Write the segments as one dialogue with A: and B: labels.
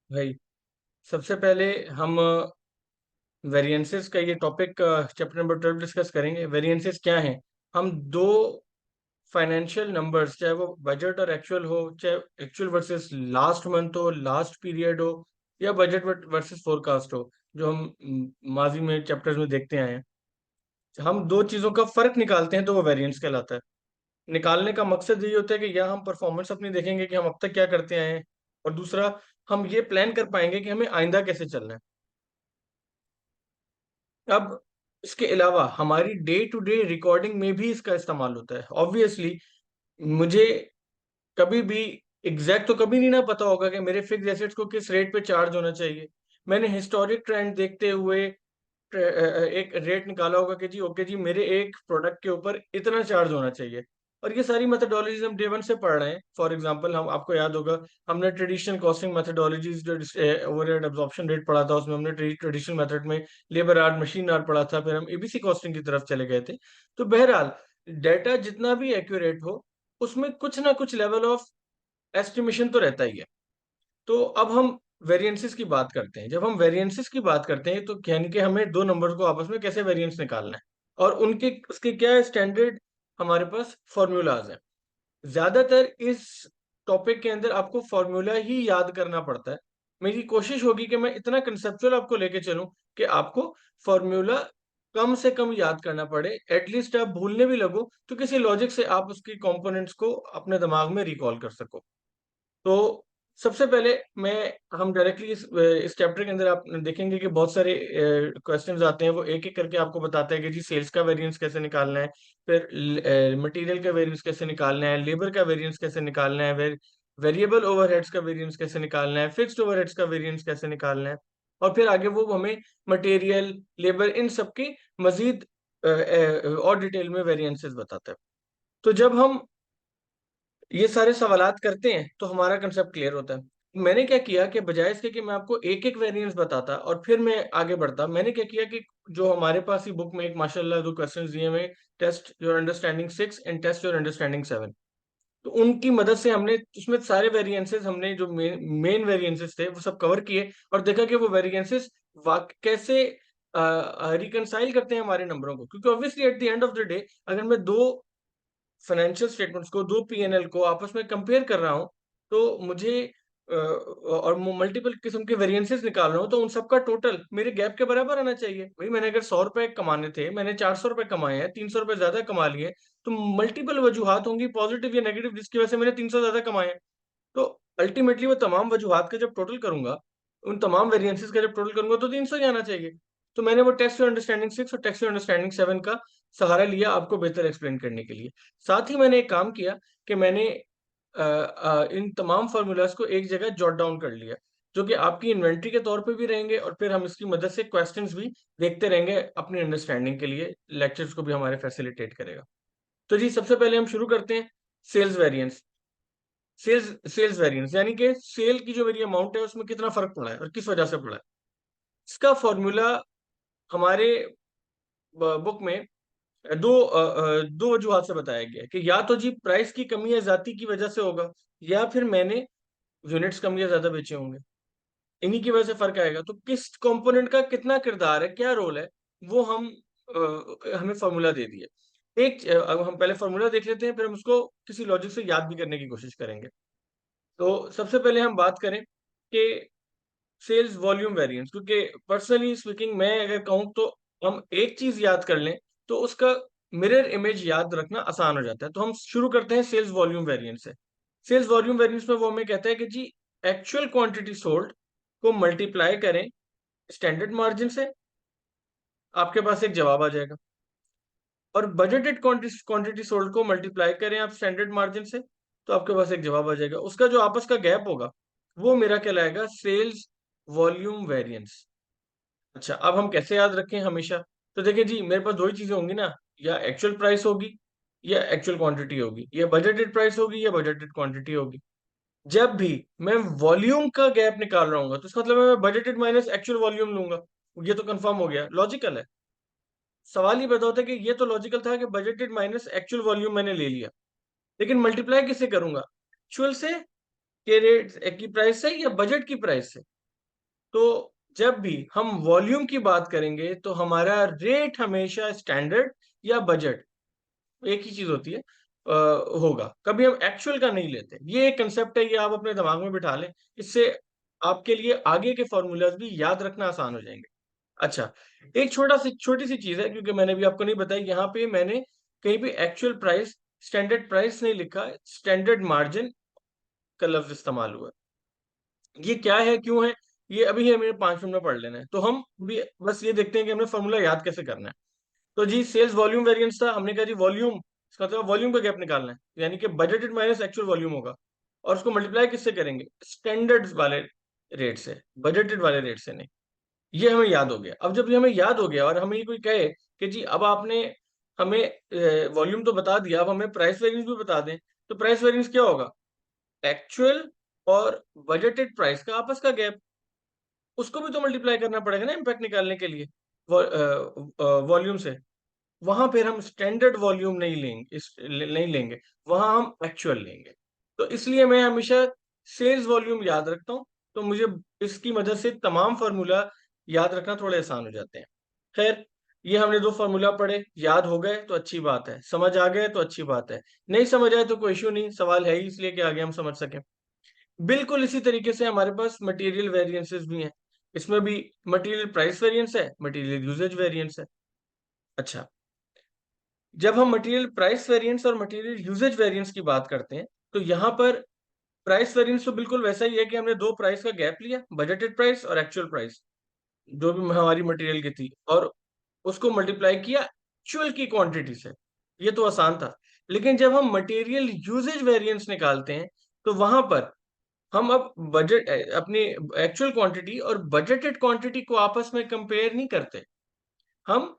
A: भाई, सबसे पहले हम वेरिएंसेस का ये टॉपिक चैप्टर नंबर 12 डिस्कस करेंगे। वेरिएंसेस क्या हैं? हम दो फाइनेंशियल नंबर्स, चाहे वो बजट और एक्चुअल हो, चाहे एक्चुअल वर्सेस लास्ट मंथ हो, लास्ट पीरियड हो, या बजट वर्सेस फोरकास्ट हो, जो हम माजी में चैप्टर्स में देखते आए हैं। हम दो चीजों का फर्क निकालते हैं तो वो वेरिएंस कहलाता है। निकालने का मकसद यही होता है कि या हम परफॉर्मेंस अपनी देखेंगे कि हम अब तक क्या करते आए हैं, और दूसरा, हम ये प्लान कर पाएंगे कि हमें आइंदा कैसे चलना है। अब इसके अलावा हमारी डे टू डे रिकॉर्डिंग में भी इसका इस्तेमाल होता है। ऑब्वियसली मुझे कभी भी एग्जैक्ट तो कभी नहीं ना पता होगा कि मेरे फिक्स एसेट्स को किस रेट पे चार्ज होना चाहिए। मैंने हिस्टोरिक ट्रेंड देखते हुए एक रेट निकाला होगा कि जी ओके जी, मेरे एक प्रोडक्ट के ऊपर इतना चार्ज होना चाहिए। और ये सारी मेथडोलॉजीज हम डे वन से पढ़ रहे हैं। फॉर एग्जांपल, हम आपको याद होगा, हमने ट्रेडिशनल कॉस्टिंग मेथडोलॉजीज, जो ओवरहेड एब्जॉर्प्शन रेट पढ़ा था, उसमें हमने ट्रेडिशनल मेथड में लेबर आर्ट, मशीन आर्ट पढ़ा था, फिर हम एबीसी कॉस्टिंग की तरफ चले गए थे। तो बहरहाल, डाटा जितना भी एक्यूरेट हो, उसमें कुछ ना कुछ लेवल ऑफ एस्टिमेशन तो रहता ही है। तो अब हम वेरिएंसेस की बात करते हैं। जब हम वेरिएंसेस की बात करते हैं तो यानी कि हमें दो नंबर्स को आपस में कैसे वेरिएंस निकालना है, और उनके उसके क्या स्टैंडर्ड हमारे पास फॉर्मूलाज हैं। ज्यादातर इस टॉपिक के अंदर आपको फॉर्मूला ही याद करना पड़ता है। मेरी कोशिश होगी कि मैं इतना कंसेप्चुअल आपको लेके चलूं कि आपको फॉर्मूला कम से कम याद करना पड़े। एटलीस्ट आप भूलने भी लगो तो किसी लॉजिक से आप उसकी कंपोनेंट्स को अपने दिमाग में रिकॉल कर सको। तो सबसे पहले मैं हम डायरेक्टली इस चैप्टर के अंदर आप देखेंगे कि बहुत सारे क्वेश्चंस आते हैं। वो एक एक करके आपको बताता है कि जी सेल्स का वेरिएंस कैसे निकालना है, फिर मटेरियल का वेरिएंस कैसे निकालना है, लेबर का वेरिएंस कैसे निकालना है, वेरिएबल ओवरहेड्स का वेरिएंस कैसे निकालना है, फिक्स्ड ओवरहेड्स का वेरिएंस कैसे निकालना है। और फिर आगे वो हमें मटेरियल, लेबर, इन सब के मजीद और डिटेल में वेरिएंसेस बताता है। तो जब हम ये सारे सवालात करते हैं तो हमारा कंसेप्ट क्लियर होता है। मैंने क्या किया कि बजाय इसके कि मैं आपको एक एक वेरिएंस बताता और फिर मैं आगे बढ़ता, मैंने क्या किया कि जो हमारे पास ही बुक में एक माशाल्लाह दो क्वेश्चंस दिए हुए, test your understanding 6 and test your understanding 7। तो उनकी मदद से हमने उसमें सारे वेरिएंसेस, हमने जो मेन वेरिएंसेस थे वो सब कवर किए, और देखा कि वो वेरिएंसेस कैसे रिकनसाइल करते हैं हमारे नंबरों को। क्योंकि obviously at the end of the day, अगर मैं दो फाइनेंशियल स्टेटमेंट्स को, दो पीएनएल को आपस में कंपेयर कर रहा हूं, तो मुझे और मल्टीपल किस्म के वेरिएंसेस निकाल रहा हूं, तो उन सबका टोटल मेरे गैप के बराबर आना चाहिए। भाई, मैंने अगर 100 रुपए कमाने थे, मैंने 400 रुपए कमाए हैं, 300 रुपए ज्यादा कमा लिए, तो मल्टीपल वजूहात होंगी, पॉजिटिव या नेगेटिव, जिसकी वजह से मैंने 300 ज्यादा कमाए हैं। तो अल्टीमेटली वो तमाम वजूहात का जब टोटल करूंगा, उन तमाम वेरिएंसेस का जब टोटल करूंगा, तो 300 ही आना चाहिए। तो मैंने वो टेक्स्ट अंडरस्टैंडिंग 6 और टेक्स्ट अंडरस्टैंडिंग 7 का सहारा लिया आपको बेहतर एक्सप्लेन करने के लिए। साथ ही मैंने एक काम किया कि मैंने इन तमाम फार्मूलाज को एक जगह जॉट डाउन कर लिया, जो कि आपकी इन्वेंट्री के तौर पे भी रहेंगे, और फिर हम इसकी मदद से क्वेश्चंस भी देखते रहेंगे अपनी अंडरस्टैंडिंग के लिए। लेक्चर्स को भी हमारे फैसिलिटेट करेगा। तो जी, सबसे पहले हम शुरू करते हैं sales variance. Sales sales variance यानी कि सेल की जो मेरी अमाउंट है उसमें कितना फर्क पड़ा है और किस वजह से पड़ा है। इसका फॉर्मूला हमारे बुक में दो वजूहत से बताया गया है कि या तो जी प्राइस की कमी या ज्यादा की वजह से होगा, या फिर मैंने यूनिट्स कम या ज्यादा बेचे होंगे। इन्हीं की वजह से फर्क आएगा। तो किस कंपोनेंट का कितना किरदार है, क्या रोल है, वो हमें फॉर्मूला दे दिए। अब हम पहले फॉर्मूला देख लेते हैं, फिर हम उसको किसी लॉजिक से याद भी करने की कोशिश करेंगे। तो सबसे पहले हम बात करें कि सेल्स वॉल्यूम वेरिएंस, क्योंकि पर्सनली स्पीकिंग मैं अगर कहूँ तो हम एक चीज याद कर लें तो उसका मिरर इमेज याद रखना आसान हो जाता है। तो हम शुरू करते हैं सेल्स वॉल्यूम वेरिएंस से। सेल्स वॉल्यूम वेरिएंस में वो हमें कहता है कि जी एक्चुअल क्वांटिटी सोल्ड को मल्टीप्लाई करें स्टैंडर्ड मार्जिन से, आपके पास एक जवाब आ जाएगा। और बजटेड क्वांटिटी सोल्ड को मल्टीप्लाई करें आप स्टैंडर्ड मार्जिन से, तो आपके पास एक जवाब आ जाएगा। उसका जो आपस का गैप होगा वो मेरा कहलाएगा सेल्स वॉल्यूम वेरिएंस। अच्छा, अब हम कैसे याद रखें हमेशा? तो देखिए जी, मेरे पास दो ही चीजें होंगी ना, या एक्चुअल प्राइस होगी या एक्चुअल क्वांटिटी होगी, या बजटेड प्राइस होगी या बजटेड क्वांटिटी होगी। जब भी मैं वॉल्यूम का गैप निकाल रहा हूँ तो इसका मतलब है मैं बजटेड माइनस एक्चुअल वॉल्यूम लूंगा। ये तो कंफर्म हो गया, लॉजिकल है। सवाल ये पैदा होता है कि ये तो लॉजिकल था कि बजटेड माइनस एक्चुअल वॉल्यूम मैंने ले लिया, लेकिन मल्टीप्लाई किससे करूंगा? एक्चुअल से, के रेट की प्राइस से, या बजट की प्राइस से? तो जब भी हम वॉल्यूम की बात करेंगे तो हमारा रेट हमेशा स्टैंडर्ड या बजट, एक ही चीज होती है, होगा। कभी हम एक्चुअल का नहीं लेते। ये एक कंसेप्ट है, ये आप अपने दिमाग में बिठा लें। इससे आपके लिए आगे के फॉर्मूलाज भी याद रखना आसान हो जाएंगे। अच्छा, एक छोटी सी चीज है, क्योंकि मैंने भी आपको नहीं बताई, यहाँ पे मैंने कहीं भी एक्चुअल प्राइस, स्टैंडर्ड प्राइस नहीं लिखा, स्टैंडर्ड मार्जिन का लफ्ज इस्तेमाल हुआ है। ये क्या है, क्यों है, ये अभी हमें 5 मिनट में पढ़ लेना है। तो हम भी बस ये देखते हैं कि हमें फॉर्मूला याद कैसे करना है। तो जी, सेल्स वॉल्यूम वेरिएंस था, हमने कहा जी वॉल्यूम, इसका मतलब वॉल्यूम का गैप निकालना है, यानी कि बजटेड माइनस एक्चुअल वॉल्यूम होगा। और उसको मल्टीप्लाई किससे करेंगे, स्टैंडर्ड वाले रेट से, बजटेड वाले रेट से नहीं। ये हमें याद हो गया। अब जब ये हमें याद हो गया और हमें ये कोई कहे कि जी अब आपने हमें वॉल्यूम तो बता दिया, अब हमें प्राइस वेरिएंस भी बता दें, तो प्राइस वेरिएंस क्या होगा, एक्चुअल और बजटेड प्राइस का आपस का गैप। उसको भी तो मल्टीप्लाई करना पड़ेगा ना इम्पैक्ट निकालने के लिए वॉल्यूम से। वहां फिर हम स्टैंडर्ड वॉल्यूम नहीं लेंगे, नहीं लेंगे, वहां हम एक्चुअल लेंगे। तो इसलिए मैं हमेशा सेल्स वॉल्यूम याद रखता हूँ। तो मुझे इसकी मदद से तमाम फार्मूला याद रखना थोड़े आसान हो जाते हैं। खैर, ये हमने 2 फार्मूला पढ़े, याद हो गए तो अच्छी बात है, समझ आ गए तो अच्छी बात है, नहीं समझ आए तो कोई इश्यू नहीं, सवाल है ही इसलिए कि आगे हम समझ सकें। बिल्कुल इसी तरीके से हमारे पास मटेरियल वेरिएंसेस भी हैं। इसमें भी मटेरियल प्राइस वेरिएंस है, मटेरियल यूजेज वेरिएंस है। अच्छा, जब हम मटेरियल प्राइस वेरिएंस और मटेरियल यूजेज वेरिएंस की बात करते हैं, तो यहाँ पर प्राइस वेरिएंस तो बिल्कुल वैसा ही है कि हमने दो प्राइस का गैप लिया, बजटेड प्राइस और एक्चुअल प्राइस, जो भी हमारी मटेरियल की थी, और उसको मल्टीप्लाई किया एक्चुअल की क्वांटिटी से। ये तो आसान था। लेकिन जब हम मटेरियल यूजेज वेरिएंस निकालते हैं, तो वहां पर हम अब बजट अपनी एक्चुअल क्वांटिटी और बजटेड क्वांटिटी को आपस में कंपेयर नहीं करते। हम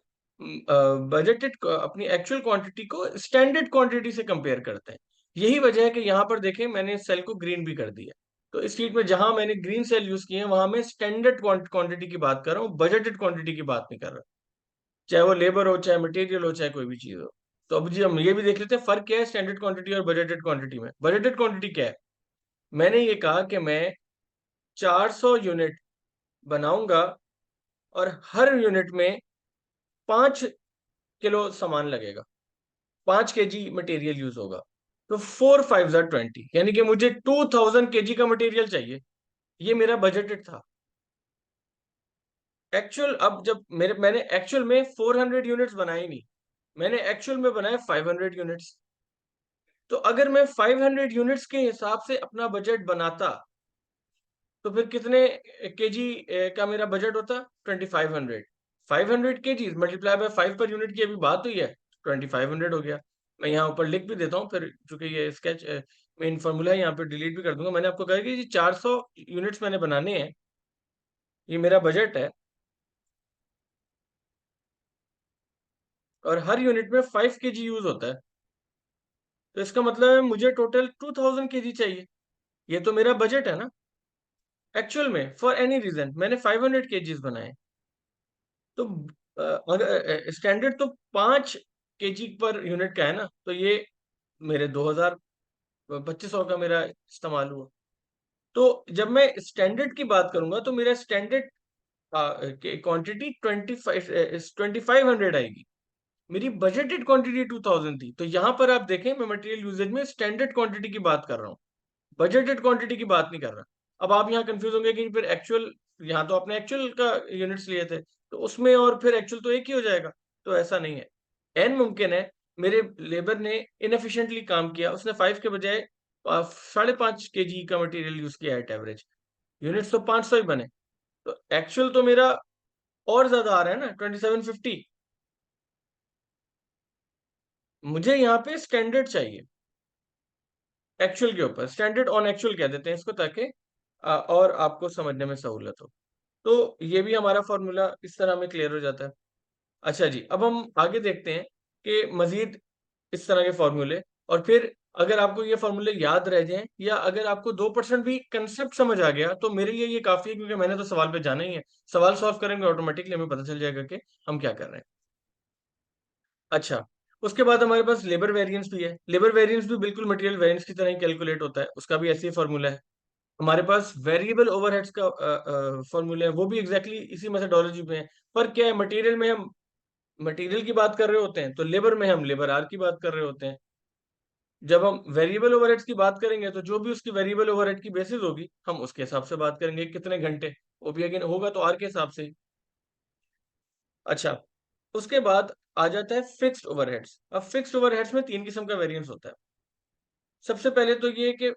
A: बजटेड अपनी एक्चुअल क्वांटिटी को स्टैंडर्ड क्वांटिटी से कंपेयर करते हैं। यही वजह है कि यहाँ पर देखें, मैंने सेल को ग्रीन भी कर दिया। तो इस शीट में जहां मैंने ग्रीन सेल यूज किए हैं, वहां मैं स्टैंडर्ड क्वांटिटी की बात कर रहा हूँ, बजटेड क्वांटिटी की बात नहीं कर रहा। चाहे वो लेबर हो, चाहे मटेरियल हो, चाहे कोई भी चीज हो। तो अब जी हम ये भी देख लेते हैं फर्क क्या है स्टैंडर्ड क्वांटिटी और बजटेड क्वांटिटी में। बजटेड क्वांटिटी क्या है, मैंने ये कहा कि मैं 400 यूनिट बनाऊंगा और हर यूनिट में 5 किलो सामान लगेगा, 5 kg मटेरियल यूज होगा। तो 4 5 20, यानी कि मुझे 2000 kg का मटेरियल चाहिए। ये मेरा बजटेड था। एक्चुअल, अब जब मैंने एक्चुअल में 400 यूनिट्स बनाए नहीं, मैंने एक्चुअल में बनाए 500 यूनिट्स। तो अगर मैं 500 यूनिट्स के हिसाब से अपना बजट बनाता, तो फिर कितने केजी का मेरा बजट होता, 2500। 500 kg multiply by 5 per unit की अभी बात हुई है, 2500 हो गया। मैं यहाँ ऊपर लिख भी देता हूँ फिर, चूंकि ये स्केच मेन फॉर्मूला है, यहाँ पे डिलीट भी कर दूंगा। मैंने आपको कहा कि 400 यूनिट्स मैंने बनाने हैं, ये मेरा बजट है, और हर यूनिट में 5 kg यूज होता है। तो इसका मतलब है मुझे टोटल 2000 kg चाहिए। ये तो मेरा बजट है ना। एक्चुअल में फॉर एनी रीजन मैंने 500 kgs बनाए। तो अगर स्टैंडर्ड तो 5 kg पर यूनिट का है ना, तो ये मेरे 2200 का मेरा इस्तेमाल हुआ। तो जब मैं स्टैंडर्ड की बात करूंगा, तो मेरा स्टैंडर्ड क्वांटिटी 2500 आएगी। मेरी बजटेड क्वांटिटी 2000 थी। तो यहां पर आप देखें, मैं मटेरियल यूजेज में स्टैंडर्ड क्वांटिटी की बात कर रहा हूँ, बजटेड क्वांटिटी की बात नहीं कर रहा। अब आप यहाँ कंफ्यूज होंगे कि फिर एक्चुअल, यहाँ तो आपने एक्चुअल का यूनिट्स लिए थे, तो उसमें और फिर एक्चुअल तो एक ही हो जाएगा। तो ऐसा नहीं है, एन मुमकिन है। मेरे लेबर ने इनएफिशिएंटली काम किया, उसने 5 के बजाय 5.5 kg का मटेरियल यूज किया एट एवरेज, यूनिट्स तो 500 ही बने। तो एक्चुअल तो मेरा और ज्यादा आ रहा है ना, 2750। मुझे यहाँ पे स्टैंडर्ड चाहिए एक्चुअल के ऊपर, स्टैंडर्ड ऑन एक्चुअल कह देते हैं इसको, ताकि और आपको समझने में सहूलत हो। तो ये भी हमारा फॉर्मूला इस तरह में क्लियर हो जाता है। अच्छा जी, अब हम आगे देखते हैं कि मजीद इस तरह के फॉर्मूले, और फिर अगर आपको ये फॉर्मूले याद रह जाएं, या अगर आपको 2% भी कंसेप्ट समझ आ गया, तो मेरे लिए ये काफी है, क्योंकि मैंने तो सवाल पे जाना ही है। सवाल सॉल्व करेंगे ऑटोमेटिकली हमें पता चल जाएगा कि हम क्या कर रहे हैं। अच्छा, उसके बाद हमारे पास लेबर वेरिएंस भी है। लेबर वेरिएंस भी बिल्कुल मटेरियल वेरिएंस की तरह ही कैलकुलेट होता है, उसका भी ऐसे ही फॉर्मूला है। हमारे पास वेरिएबल ओवरहेड्स का फॉर्मूला है, वो भी एग्जैक्टली इसी मेथोडोलॉजी पे है। पर क्या है, मटेरियल में हम मटेरियल की बात कर रहे होते हैं, तो लेबर में हम लेबर आर की बात कर रहे होते हैं। जब हम वेरिएबल ओवरहेड्स की बात करेंगे तो जो भी उसकी वेरिएबल ओवरहेड की बेसिस होगी, हम उसके हिसाब से बात करेंगे, कितने घंटे। वो भी अगेन होगा तो आर के हिसाब से ही। अच्छा, उसके बाद आ जाता है फिक्स्ड ओवरहेड्स। अब फिक्स्ड ओवरहेड्स में तीन किस्म का वेरिएंस होता है। सबसे पहले तो ये कि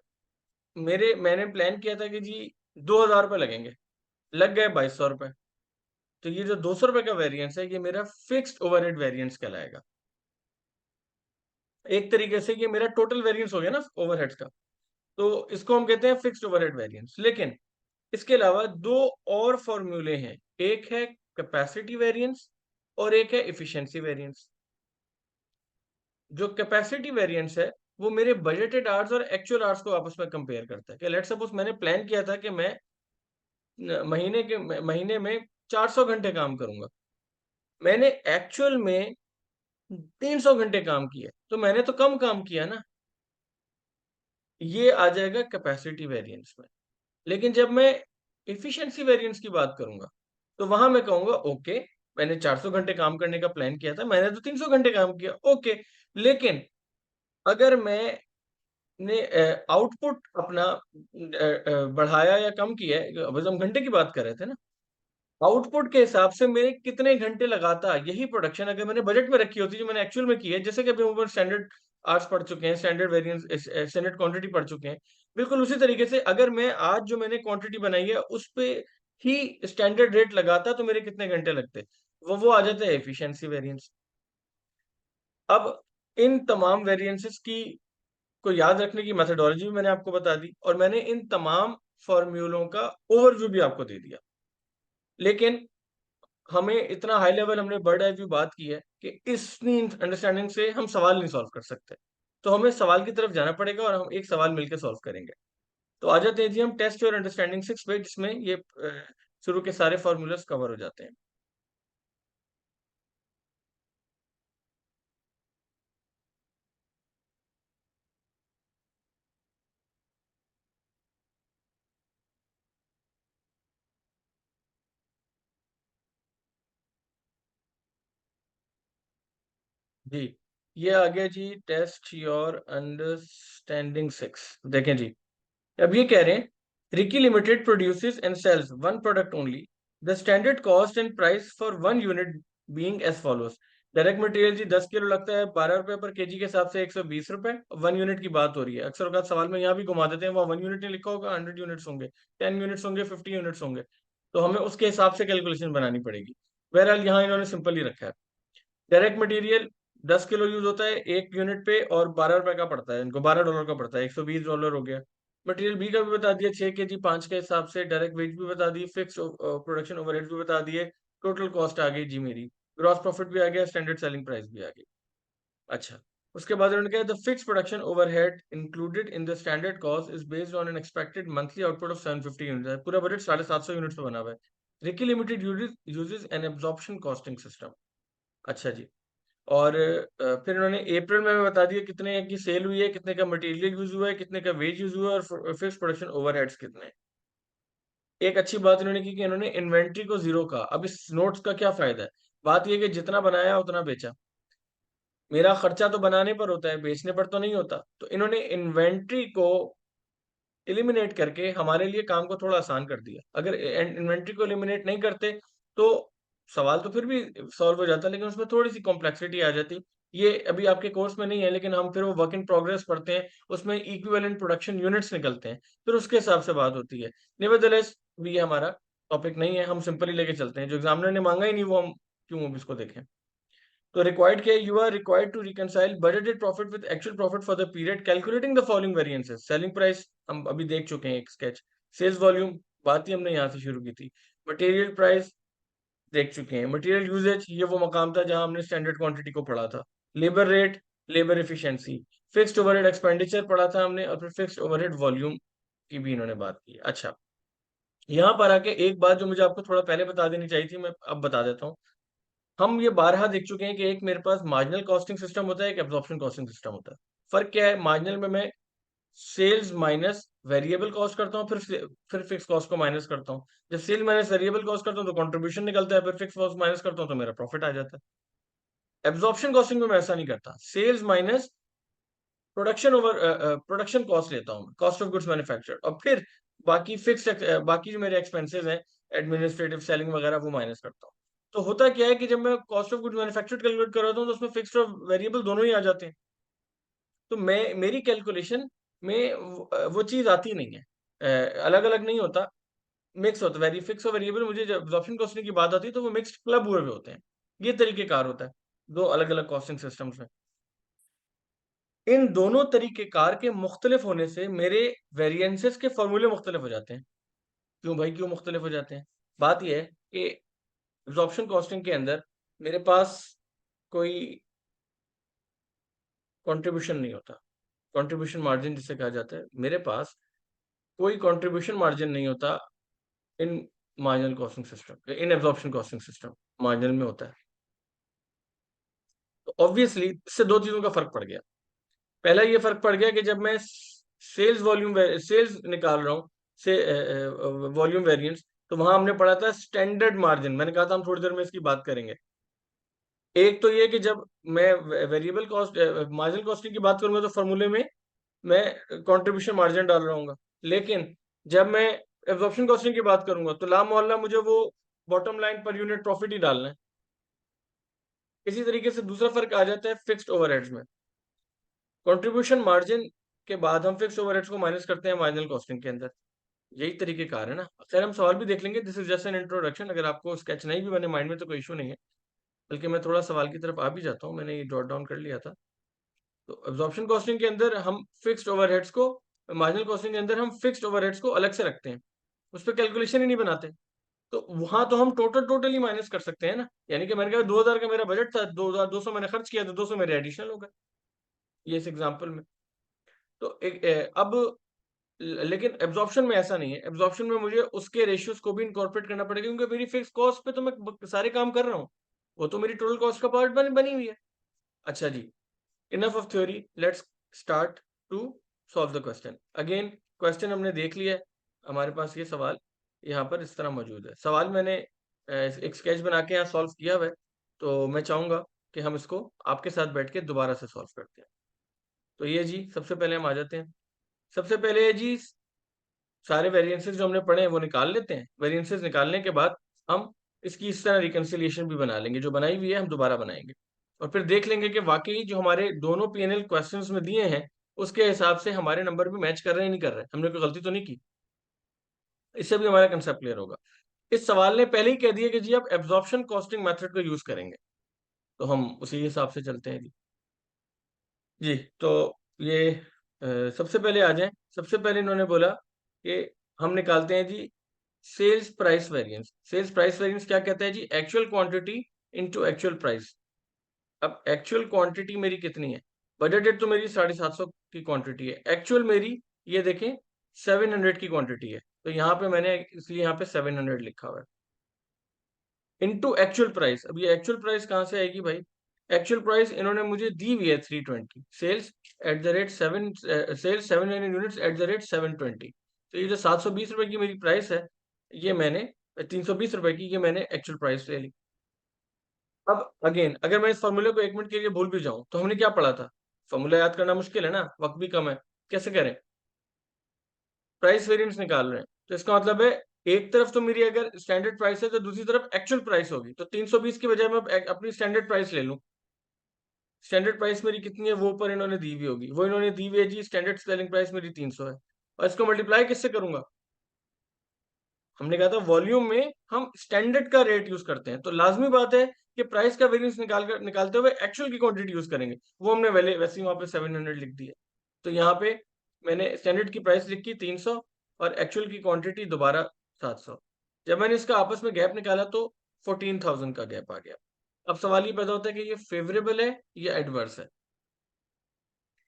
A: मैंने प्लान किया था कि जी 2,000 रुपये लगेंगे, लग गए 2,200 रुपये। तो ये जो 200 रुपये का वेरिएंस है, ये मेरा फिक्स्ड ओवरहेड वेरिएंस कहलाएगा। एक तरीके से ये मेरा टोटल वेरिएंस हो गया ना ओवरहेड्स का, तो इसको हम कहते हैं फिक्स्ड ओवरहेड वेरिएंस। लेकिन इसके अलावा दो और फॉर्मूले हैं, एक है कैपेसिटी वेरिएंस और एक है इफिशिएंसी वेरिएंस। जो कैपेसिटी वेरिएंस है, वो मेरे बजटेड आवर्स और एक्चुअल आवर्स को आपस में कंपेयर करता है। कि लेट्स सपोज मैंने प्लान किया था कि मैं महीने में 400 घंटे काम करूंगा, मैंने एक्चुअल में 300 घंटे काम किया, तो मैंने तो कम काम किया ना, ये आ जाएगा कैपेसिटी वेरिएंस में। लेकिन जब मैं इफिशिएंसी वेरिएंस की बात करूंगा, तो वहां मैं कहूंगा ओके, मैंने 400 घंटे काम करने का प्लान किया था, मैंने तो 300 घंटे काम किया, ओके। लेकिन अगर मैंने आउटपुट अपना बढ़ाया या कम किया है, अब हम घंटे की बात कर रहे थे ना, आउटपुट के हिसाब से मेरे कितने घंटे लगाता यही प्रोडक्शन अगर मैंने बजट में रखी होती, जो मैंने एक्चुअल में की है, जैसे कि अभी हम ऊपर स्टैंडर्ड आवर्स पढ़ चुके हैं, स्टैंडर्ड वेरिएंस, स्टैंडर्ड क्वांटिटी पढ़ चुके हैं, बिल्कुल उसी तरीके से अगर मैं आज जो मैंने क्वांटिटी बनाई है उस पे ही स्टैंडर्ड रेट लगाता, तो मेरे कितने घंटे लगते, वो आ जाता है एफिशिएंसी वेरिएंस। अब इन तमाम वेरिएंसेस की को याद रखने की मेथोडोलॉजी भी मैंने आपको बता दी, और मैंने इन तमाम फॉर्मूलों का ओवरव्यू भी आपको दे दिया। लेकिन हमें इतना हाई लेवल हमने बर्ड आई व्यू बात की है कि इतनी अंडरस्टैंडिंग से हम सवाल नहीं सॉल्व कर सकते। तो हमें सवाल की तरफ जाना पड़ेगा और हम एक सवाल मिलकर सॉल्व करेंगे। तो आ जाते हैं जी हम टेस्ट योर अंडरस्टैंडिंग 6 पे, जिसमें ये शुरू के सारे फॉर्मूलाज कवर हो जाते हैं। जी, ये आ गया जी टेस्ट योर अंडरस्टैंडिंग 6। देखें जी, अब ये कह रहे हैं Ricky limited produces and sells one product only, the standard cost and price for one unit being as follows. Direct material जी 10 किलो लगता है 12 रुपए पर केजी के हिसाब से 120 रुपए। वन यूनिट की बात हो रही है, अक्सर औकात सवाल में यहाँ भी घुमा देते हैं, वहाँ 1 यूनिट नहीं लिखा होगा, 100 यूनिट्स होंगे, 10 यूनिट्स होंगे, 50 यूनिट्स होंगे। तो हमें उसके हिसाब से कैलकुलेशन बनानी पड़ेगी। बहरहाल यहाँ इन्होंने सिंपल ही रखा है। डायरेक्ट मटेरियल 10 किलो यूज होता है एक यूनिट पे, और 12 रुपए का पड़ता है इनको, $12 का पड़ता है, $120 हो गया। मटेरियल बी का भी बता दिया, 6 kg 5 के हिसाब से। डायरेक्ट वेज भी बता दी, फिक्स प्रोडक्शन ओवरहेड भी बता दिए, टोटल कॉस्ट आ गई जी मेरी, ग्रॉस प्रॉफिट भी आ गया, स्टैंडर्ड सेलिंग प्राइस भी आ गई। अच्छा, उसके बाद उन्होंने कहा the fix production overhead included in the standard cost is based on an expected monthly output of 750 unit. पूरा बजट 750 यूनिट पे बना हुआ है। Ricky limited uses an absorption costing system. अच्छा जी। और फिर उन्होंने अप्रैल में बता दिया कितने की सेल हुई है, कितने का मटेरियल यूज हुआ है, कितने का वेज यूज हुआ है, और फिक्स प्रोडक्शन ओवरहेड्स कितने हैं। एक अच्छी बात इन्होंने की कि इन्होंने इन्वेंट्री को जीरो कहा। अब इस नोट्स का क्या फायदा है, बात यह कि जितना बनाया उतना बेचा। मेरा खर्चा तो बनाने पर होता है, बेचने पर तो नहीं होता। तो इन्होंने इन्वेंट्री को एलिमिनेट करके हमारे लिए काम को थोड़ा आसान कर दिया। अगर इन्वेंट्री को एलिमिनेट नहीं करते तो सवाल तो फिर भी सॉल्व हो जाता, लेकिन उसमें थोड़ी सी कॉम्प्लेक्सिटी आ जाती। ये अभी आपके कोर्स में नहीं है, लेकिन हम फिर वो वर्क इन प्रोग्रेस पढ़ते हैं, उसमें इक्विवेलेंट प्रोडक्शन यूनिट्स निकलते हैं, फिर उसके हिसाब से बात होती है। नेवरदलेस भी ये हमारा टॉपिक नहीं है, हम सिंपली लेके चलते हैं, जो एग्जामिनर ने मांगा ही नहीं वो हम क्यों अब इसको देखें। तो रिक्वायर्ड क्या है, you are required to reconcile budgeted profit with actual profit for the period, calculating the following variances. Selling price हम अभी देख चुके हैं एक स्केच। सेल्स वॉल्यूम बात ही हमने यहाँ से शुरू की थी। मटेरियल प्राइस देख चुके हैं। मटेरियल यूजेज ये वो मकाम था जहां हमने स्टैंडर्ड क्वांटिटी को पढ़ा था। Labour rate, labour efficiency, fixed overhead expenditure पढ़ा था हमने, और फिर फिक्स्ड ओवरहेड वॉल्यूम की भी इन्होंने बात की। अच्छा, यहाँ पर आके एक बात जो मुझे आपको थोड़ा पहले बता देनी चाहिए थी, मैं अब बता देता हूँ। हम ये बारहा देख चुके हैं कि एक मेरे पास मार्जिनल कॉस्टिंग सिस्टम होता है, एक एब्जॉर्प्शन कॉस्टिंग सिस्टम होता है। फर्क क्या है, मार्जिनल में मैं सेल्स माइनस वेरिएबल कॉस्ट करता हूँ, फिर फिक्स कॉस्ट को माइनस करता हूँ। जब सेल माइनस वेरिएबल कॉस्ट करता हूँ तो कंट्रीब्यूशन निकलता है, फिर फिक्स कॉस्ट माइनस करता हूँ तो मेरा प्रॉफिट आ जाता है। एब्जॉर्प्शन कॉस्टिंग में मैं ऐसा नहीं करता, सेल्स माइनस प्रोडक्शन कॉस्ट लेता हूँ, कॉस्ट ऑफ गुड्स मैन्युफैक्चर्ड, और फिर बाकी बाकी जो मेरे एक्सपेंसेस हैं, एडमिनिस्ट्रेटिव, सेलिंग वगैरह, वो माइनस करता हूँ। तो होता क्या है कि जब मैं cost of goods manufactured calculate कर रहा हूँ तो उसमें फिक्स्ड और वेरिएबल दोनों ही आ जाते हैं। तो मैं मेरी कैलकुलेशन में वो चीज आती नहीं है, अलग अलग नहीं होता, मिक्स होता है। वेरी फिक्स और वेरिएबल मुझे जब एब्जॉर्प्शन कॉस्टिंग की बात आती है तो वो मिक्स्ड क्लब हुए हुए होते हैं। ये तरीकेकार होता है दो अलग अलग कॉस्टिंग सिस्टम्स में। इन दोनों तरीकेकार के मुख्तलिफ होने से मेरे वेरिएंसेस के फॉर्मूले मुख्तलिफ हो जाते हैं। क्यों भाई, क्यों मुख्तलिफ हो जाते हैं? बात यह है कि एब्जॉर्प्शन कॉस्टिंग के अंदर मेरे पास कोई कंट्रीब्यूशन नहीं होता, कंट्रीब्यूशन मार्जिन जिसे कहा जाता है। मेरे पास कोई कंट्रीब्यूशन मार्जिन नहीं होता इन मार्जिनल कॉस्टिंग सिस्टम, इन एब्जॉर्प्शन कॉस्टिंग सिस्टम मार्जिनल में होता है। तो ऑब्वियसली इससे दो चीजों का फर्क पड़ गया। पहला ये फर्क पड़ गया कि जब मैं सेल्स निकाल रहा हूँ से वॉल्यूम वेरिएंस, तो वहां हमने पढ़ा था स्टैंडर्ड मार्जिन, मैंने कहा था हम थोड़ी देर में इसकी बात करेंगे। एक तो ये कि जब मैं वेरिएबल कॉस्ट मार्जिनल कॉस्टिंग की बात करूंगा तो फॉर्मूले में मैं कंट्रीब्यूशन मार्जिन डाल रहा हूँ, लेकिन जब मैं एब्जॉर्प्शन कॉस्टिंग की बात करूंगा तो ला मोहल्ला मुझे वो बॉटम लाइन पर यूनिट प्रॉफिट ही डालना है। इसी तरीके से दूसरा फर्क आ जाता है फिक्स्ड ओवरहेड्स में। कंट्रीब्यूशन मार्जिन के बाद हम फिक्स्ड ओवरहेड्स को माइनस करते हैं मार्जिनल कॉस्टिंग के अंदर। यही तरीके कार है ना। खैर हम सवाल भी देख लेंगे, this is just an introduction, अगर आपको स्केच नहीं भी बने माइंड में तो कोई इशू नहीं है। बल्कि मैं थोड़ा सवाल की तरफ आ भी जाता हूँ, मैंने ये जॉट डाउन कर लिया था। तो एब्जॉर्प्शन कॉस्टिंग के अंदर हम फिक्स्ड ओवरहेड्स को, मार्जिनल कॉस्टिंग के अंदर हम फिक्स्ड ओवरहेड्स को अलग से रखते हैं, उस पर कैलकुलेशन ही नहीं बनाते। तो वहां तो हम टोटली माइनस कर सकते हैं ना। यानी कि मैंने कहा 2000 का मेरा बजट था, 2200 मैंने खर्च किया तो 200 मेरे एडिशनल हो गए, ये इस एग्जांपल में। तो अब लेकिन एब्जॉर्प्शन में ऐसा नहीं है। एब्जॉर्प्शन में मुझे उसके रेशियोज को भी इनकॉर्पोरेट करना पड़ेगा, क्योंकि मेरी फिक्स कॉस्ट पे तो मैं सारे काम कर रहा हूँ, वो तो मेरी टोटल कॉस्ट का पार्ट बनी हुई है। अच्छा जी, enough of theory, let's start to solve the question. Again question हमने देख लिया है, हमारे पास ये सवाल यहाँ पर इस तरह मौजूद है। सवाल मैंने एक स्केच बना के यहाँ सॉल्व किया हुआ है, तो मैं चाहूंगा कि हम इसको आपके साथ बैठ के दोबारा से सॉल्व करते हैं। तो ये जी, सबसे पहले हम आ जाते हैं। सबसे पहले है जी, सारे वेरिएंसेस जो हमने पढ़े हैं वो निकाल लेते हैं। वेरिएंसेस निकालने के बाद हम इसकी इस तरह रिकंसिलिएशन भी बना लेंगे, जो बनाई हुई है हम दोबारा बनाएंगे, और फिर देख लेंगे कि वाकई जो हमारे दोनों पीएनएल क्वेश्चंस में दिए हैं उसके हिसाब से हमारे नंबर भी मैच कर रहे हैं नहीं कर रहे हैं, हमने कोई गलती तो नहीं की। इससे भी हमारा कंसेप्ट क्लियर होगा। इस सवाल ने पहले ही कह दिया कि जी आप एब्जॉर्प्शन कॉस्टिंग मेथड को यूज करेंगे, तो हम उसी हिसाब से चलते हैं जी। जी, तो ये सबसे पहले आ जाएं। सबसे पहले इन्होंने बोला कि हम निकालते हैं जी sales price variance. Sales price variance क्या कहता है जी? Actual quantity into actual price. अब एक्चुअल क्वांटिटी मेरी कितनी है? बजटेड तो मेरी 750 की क्वांटिटी है, एक्चुअल मेरी ये देखें 700 की क्वांटिटी है, तो यहाँ पे मैंने इसलिए यहाँ पे 700 लिखा हुआ है, इनटू एक्चुअल प्राइस। अब ये एक्चुअल प्राइस कहाँ से आएगी भाई? एक्चुअल प्राइस इन्होंने मुझे दी हुई है 320, sales at the rate 700 units at the rate 720। तो ये जो 720 रुपए की मेरी प्राइस है, ये मैंने 320 रुपए की, ये मैंने एक्चुअल प्राइस ले ली। अब अगेन अगर मैं इस फॉर्मूले को 1 मिनट के लिए भूल भी जाऊं तो हमने क्या पढ़ा था? फॉर्मूला याद करना मुश्किल है ना, वक्त भी कम है, कैसे करें? प्राइस वेरिएंस निकाल रहे हैं, तो इसका मतलब है एक तरफ तो मेरी अगर स्टैंडर्ड प्राइस है तो दूसरी तरफ एक्चुअल प्राइस होगी, तो 320 की बजाय मैं अपनी स्टैंडर्ड प्राइस ले लूं। स्टैंडर्ड प्राइस मेरी कितनी है वो ऊपर इन्होंने दी हुई होगी, वो इन्होंने दी हुई है जी, स्टैंडर्ड सेलिंग प्राइस मेरी 300 है, और इसको मल्टीप्लाई किससे करूंगा? हमने कहा था वॉल्यूम में हम स्टैंडर्ड का रेट यूज करते हैं, तो लाजमी बात है कि प्राइस का वेरिएंस निकालते हुए एक्चुअल की क्वांटिटी यूज करेंगे। वो हमने वैसे ही वहां पे 700 लिख दी है। तो यहाँ पे मैंने स्टैंडर्ड की प्राइस लिखी 300 और एक्चुअल की क्वांटिटी दोबारा 700। जब मैंने इसका आपस में गैप निकाला तो 14,000 का गैप आ गया। अब सवाल ये पैदा होता है कि ये फेवरेबल है या एडवर्स है।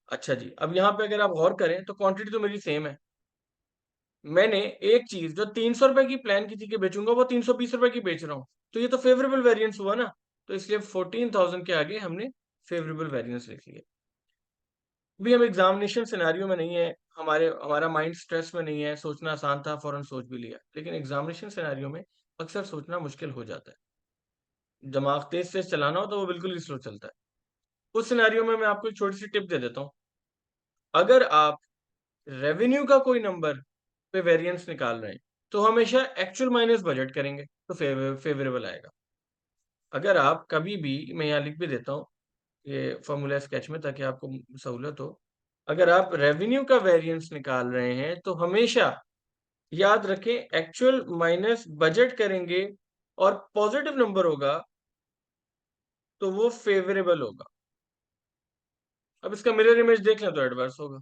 A: अच्छा जी, अब यहाँ पे अगर आप गौर करें तो क्वांटिटी तो मेरी सेम है। मैंने एक चीज जो 300 रुपए की प्लान की थी कि बेचूंगा, वो 320 रुपए की बेच रहा हूँ, तो ये तो फेवरेबल वेरिएंस हुआ ना। तो इसलिए 14,000 के आगे हमने फेवरेबल वेरिएंस लिख लिया। भी हम एग्जामिनेशन सिनेरियो में नहीं है, हमारा माइंड स्ट्रेस में नहीं है, सोचना आसान था, फौरन सोच भी लिया, लेकिन एग्जामिनेशन सिनेरियो में अक्सर सोचना मुश्किल हो जाता है। दिमाग तेज तेज चलाना हो तो वो बिल्कुल ही स्लो चलता है। उस सिनेरियो में मैं आपको एक छोटी सी टिप दे देता हूँ। अगर आप रेवेन्यू का कोई नंबर पे वेरिएंस निकाल रहे हैं, तो हमेशा एक्चुअल माइनस बजट करेंगे तो फेवरेबल आएगा। अगर आप कभी भी, मैं यहाँ लिख भी देता हूँ ये फॉर्मूला स्केच में ताकि आपको सहूलत हो, अगर आप रेवेन्यू का वेरिएंस निकाल रहे हैं तो हमेशा याद रखें एक्चुअल माइनस बजट करेंगे, और पॉजिटिव नंबर होगा तो वो फेवरेबल होगा। अब इसका मिरर इमेज देख लें तो एडवर्स होगा।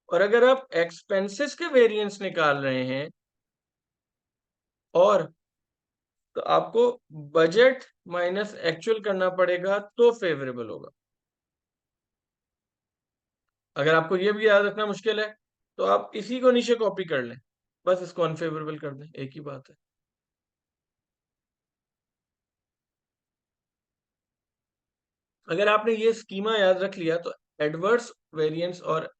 A: और अगर आप एक्सपेंसेस के वेरिएंस निकाल रहे हैं और तो आपको बजट माइनस एक्चुअल करना पड़ेगा तो फेवरेबल होगा। अगर आपको ये भी याद रखना मुश्किल है तो आप इसी को नीचे कॉपी कर लें, बस इसको अनफेवरेबल कर दें, एक ही बात है। अगर आपने ये स्कीमा याद रख लिया तो एडवर्स वेरिएंस और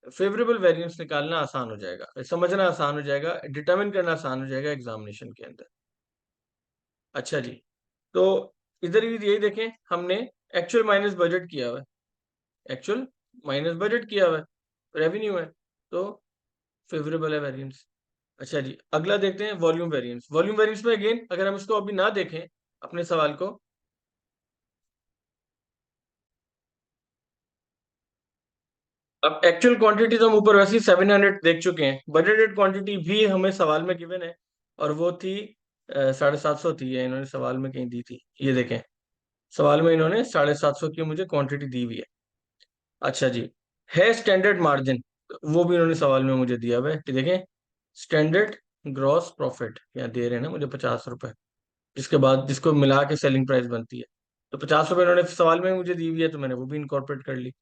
A: फेवरेबल वेरिएंस निकालना आसान हो जाएगा, समझना आसान हो जाएगा, डिटरमिन करना आसान हो जाएगा एग्जामिनेशन के अंदर। अच्छा जी, तो इधर भी यही देखें, हमने एक्चुअल माइनस बजट किया हुआ है, एक्चुअल माइनस बजट किया हुआ है, रेवेन्यू है, तो फेवरेबल है वेरिएंस। अच्छा जी, अगला देखते हैं वॉल्यूम वेरिएंस। वॉल्यूम वेरिएंस में अगेन अगर हम इसको अभी ना देखें अपने सवाल को, अब एक्चुअल क्वांटिटी तो हम ऊपर वैसे ही 700 देख चुके हैं, बजटेड क्वांटिटी भी हमें सवाल में गिवन है, और वो थी 750 थी, ये इन्होंने सवाल में कहीं दी थी, ये देखें सवाल में इन्होंने 750 की मुझे क्वांटिटी दी हुई है। अच्छा जी, है स्टैंडर्ड मार्जिन, वो भी इन्होंने सवाल में मुझे दिया हुआ है कि देखें स्टैंडर्ड ग्रॉस प्रॉफिट यहाँ दे रहे हैं ना मुझे 50 रुपए, जिसके बाद जिसको मिला के सेलिंग प्राइस बनती है, तो 50 रुपए इन्होंने सवाल में मुझे दी हुई है तो मैंने वो भी इनकॉर्पोरेट कर ली।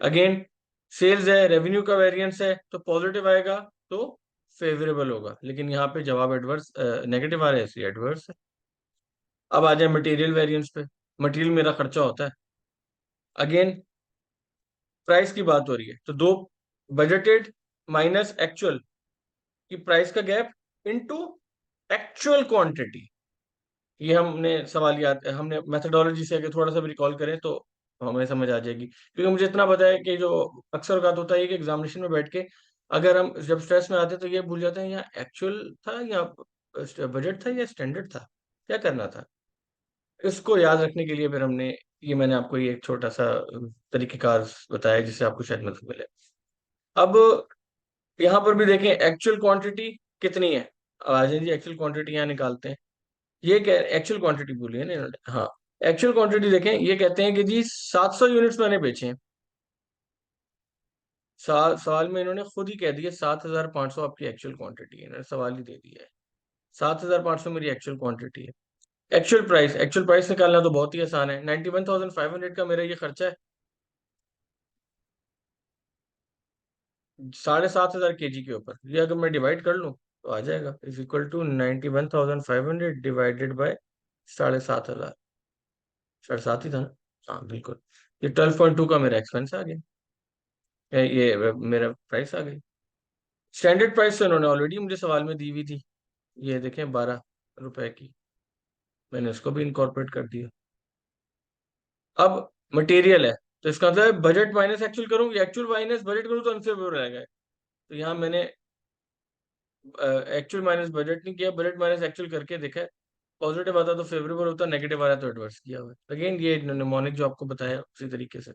A: अगेन सेल्स है, रेवेन्यू का वेरिएंस है तो पॉजिटिव आएगा तो फेवरेबल होगा, लेकिन यहाँ पे जवाब एडवर्स नेगेटिव आ रहा है इसलिए एडवर्स है। अब आ जाए मटेरियल वेरिएंस पे, मटेरियल मेरा खर्चा होता है, अगेन प्राइस की बात हो रही है तो दो, बजटेड माइनस एक्चुअल की प्राइस का गैप इनटू एक्चुअल क्वांटिटी, ये हमने सवाल याद, हमने मेथोडोलॉजी से अगर थोड़ा सा भी रिकॉल करें तो हमें समझ आ जाएगी, क्योंकि मुझे इतना पता है कि जो अक्सर औकात होता है कि एग्जामिनेशन में बैठ के अगर हम जब स्ट्रेस में आते हैं तो ये भूल जाते हैं यहाँ एक्चुअल था या बजट था या स्टैंडर्ड था, क्या करना था। इसको याद रखने के लिए फिर हमने, ये मैंने आपको ये एक छोटा सा तरीकेकार बताया जिससे आपको शायद मदद मिले। अब यहाँ पर भी देखें एक्चुअल क्वांटिटी कितनी है, अब आ जाए जी एक्चुअल क्वांटिटी यहाँ निकालते हैं। ये क्या एक्चुअल क्वांटिटी बोली है ना इन्होंने, हाँ एक्चुअल क्वांटिटी देखें, ये कहते हैं कि जी 700 यूनिट्स मैंने बेचे हैं। सवाल में इन्होंने खुद ही कह दिया 7500 आपकी एक्चुअल क्वांटिटी है, इन्होंने सवाल ही दे दिया है 7500 मेरी एक्चुअल क्वांटिटी है। एक्चुअल प्राइस निकालना तो बहुत ही आसान है, 91,500 का मेरा ये खर्चा है, 7,500 kg के ऊपर, ये अगर मैं डिवाइड कर लूँ तो आ जाएगा is equal to 91,500 divided by 7,500, 7.5 ही था ना, हाँ बिल्कुल, ये 12.2 का मेरा एक्सपेंस आ गया, ये मेरा प्राइस आ गई। स्टैंडर्ड प्राइस तो इन्होंने ऑलरेडी मुझे सवाल में दी हुई थी, ये देखें 12 रुपए की, मैंने उसको भी इनकॉर्पोरेट कर दिया। अब मटेरियल है तो इसका मतलब बजट माइनस एक्चुअल करूँ या एक्चुअल माइनस बजट करूँ तो अनफेवरेबल रहेगा, तो यहाँ मैंने एक्चुअल माइनस बजट नहीं किया, बजट माइनस एक्चुअल करके देखा है, पॉजिटिव आता तो फेवरेबल होता, नेगेटिव आ रहा तो एडवर्स किया हुआ है। अगेन ये निमोनिक जो आपको बताया उसी तरीके से।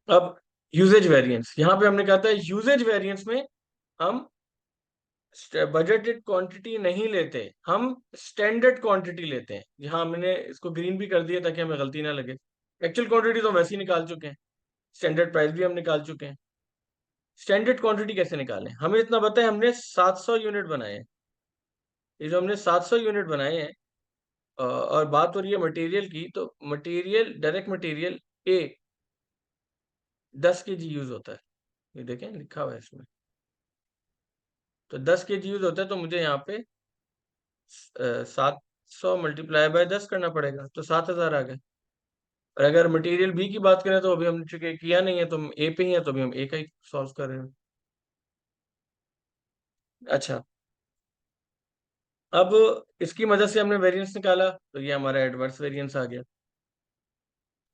A: अब यूजेज वेरिएंस, यहाँ पे हमने कहा था यूजेज वेरिएंस में हम बजटेड क्वांटिटी नहीं लेते, हम स्टैंडर्ड क्वांटिटी लेते हैं, यहाँ हमने इसको ग्रीन भी कर दिया ताकि हमें गलती ना लगे। एक्चुअल क्वांटिटी तो वैसे ही निकाल चुके हैं, स्टैंडर्ड प्राइस भी हम निकाल चुके हैं, स्टैंडर्ड क्वांटिटी कैसे निकालें, हमें इतना पता है हमने 700 यूनिट बनाए हैं, ये जो हमने 700 यूनिट बनाए हैं, और बात हो रही है मटेरियल की, तो material direct material A 10 kg use होता है, ये देखें लिखा हुआ है इसमें, तो 10 kg यूज होता है तो मुझे यहाँ पे 700 मल्टीप्लाई बाय 10 करना पड़ेगा तो 7,000 आ गए। और अगर मटेरियल बी की बात करें तो अभी हमने चूंकि किया नहीं है, तो हम ए पे ही है, तो अभी हम ए का ही सॉल्व कर रहे हैं। अच्छा, अब इसकी मदद से हमने वेरिएंस निकाला, तो ये हमारा एडवर्स वेरिएंस आ गया।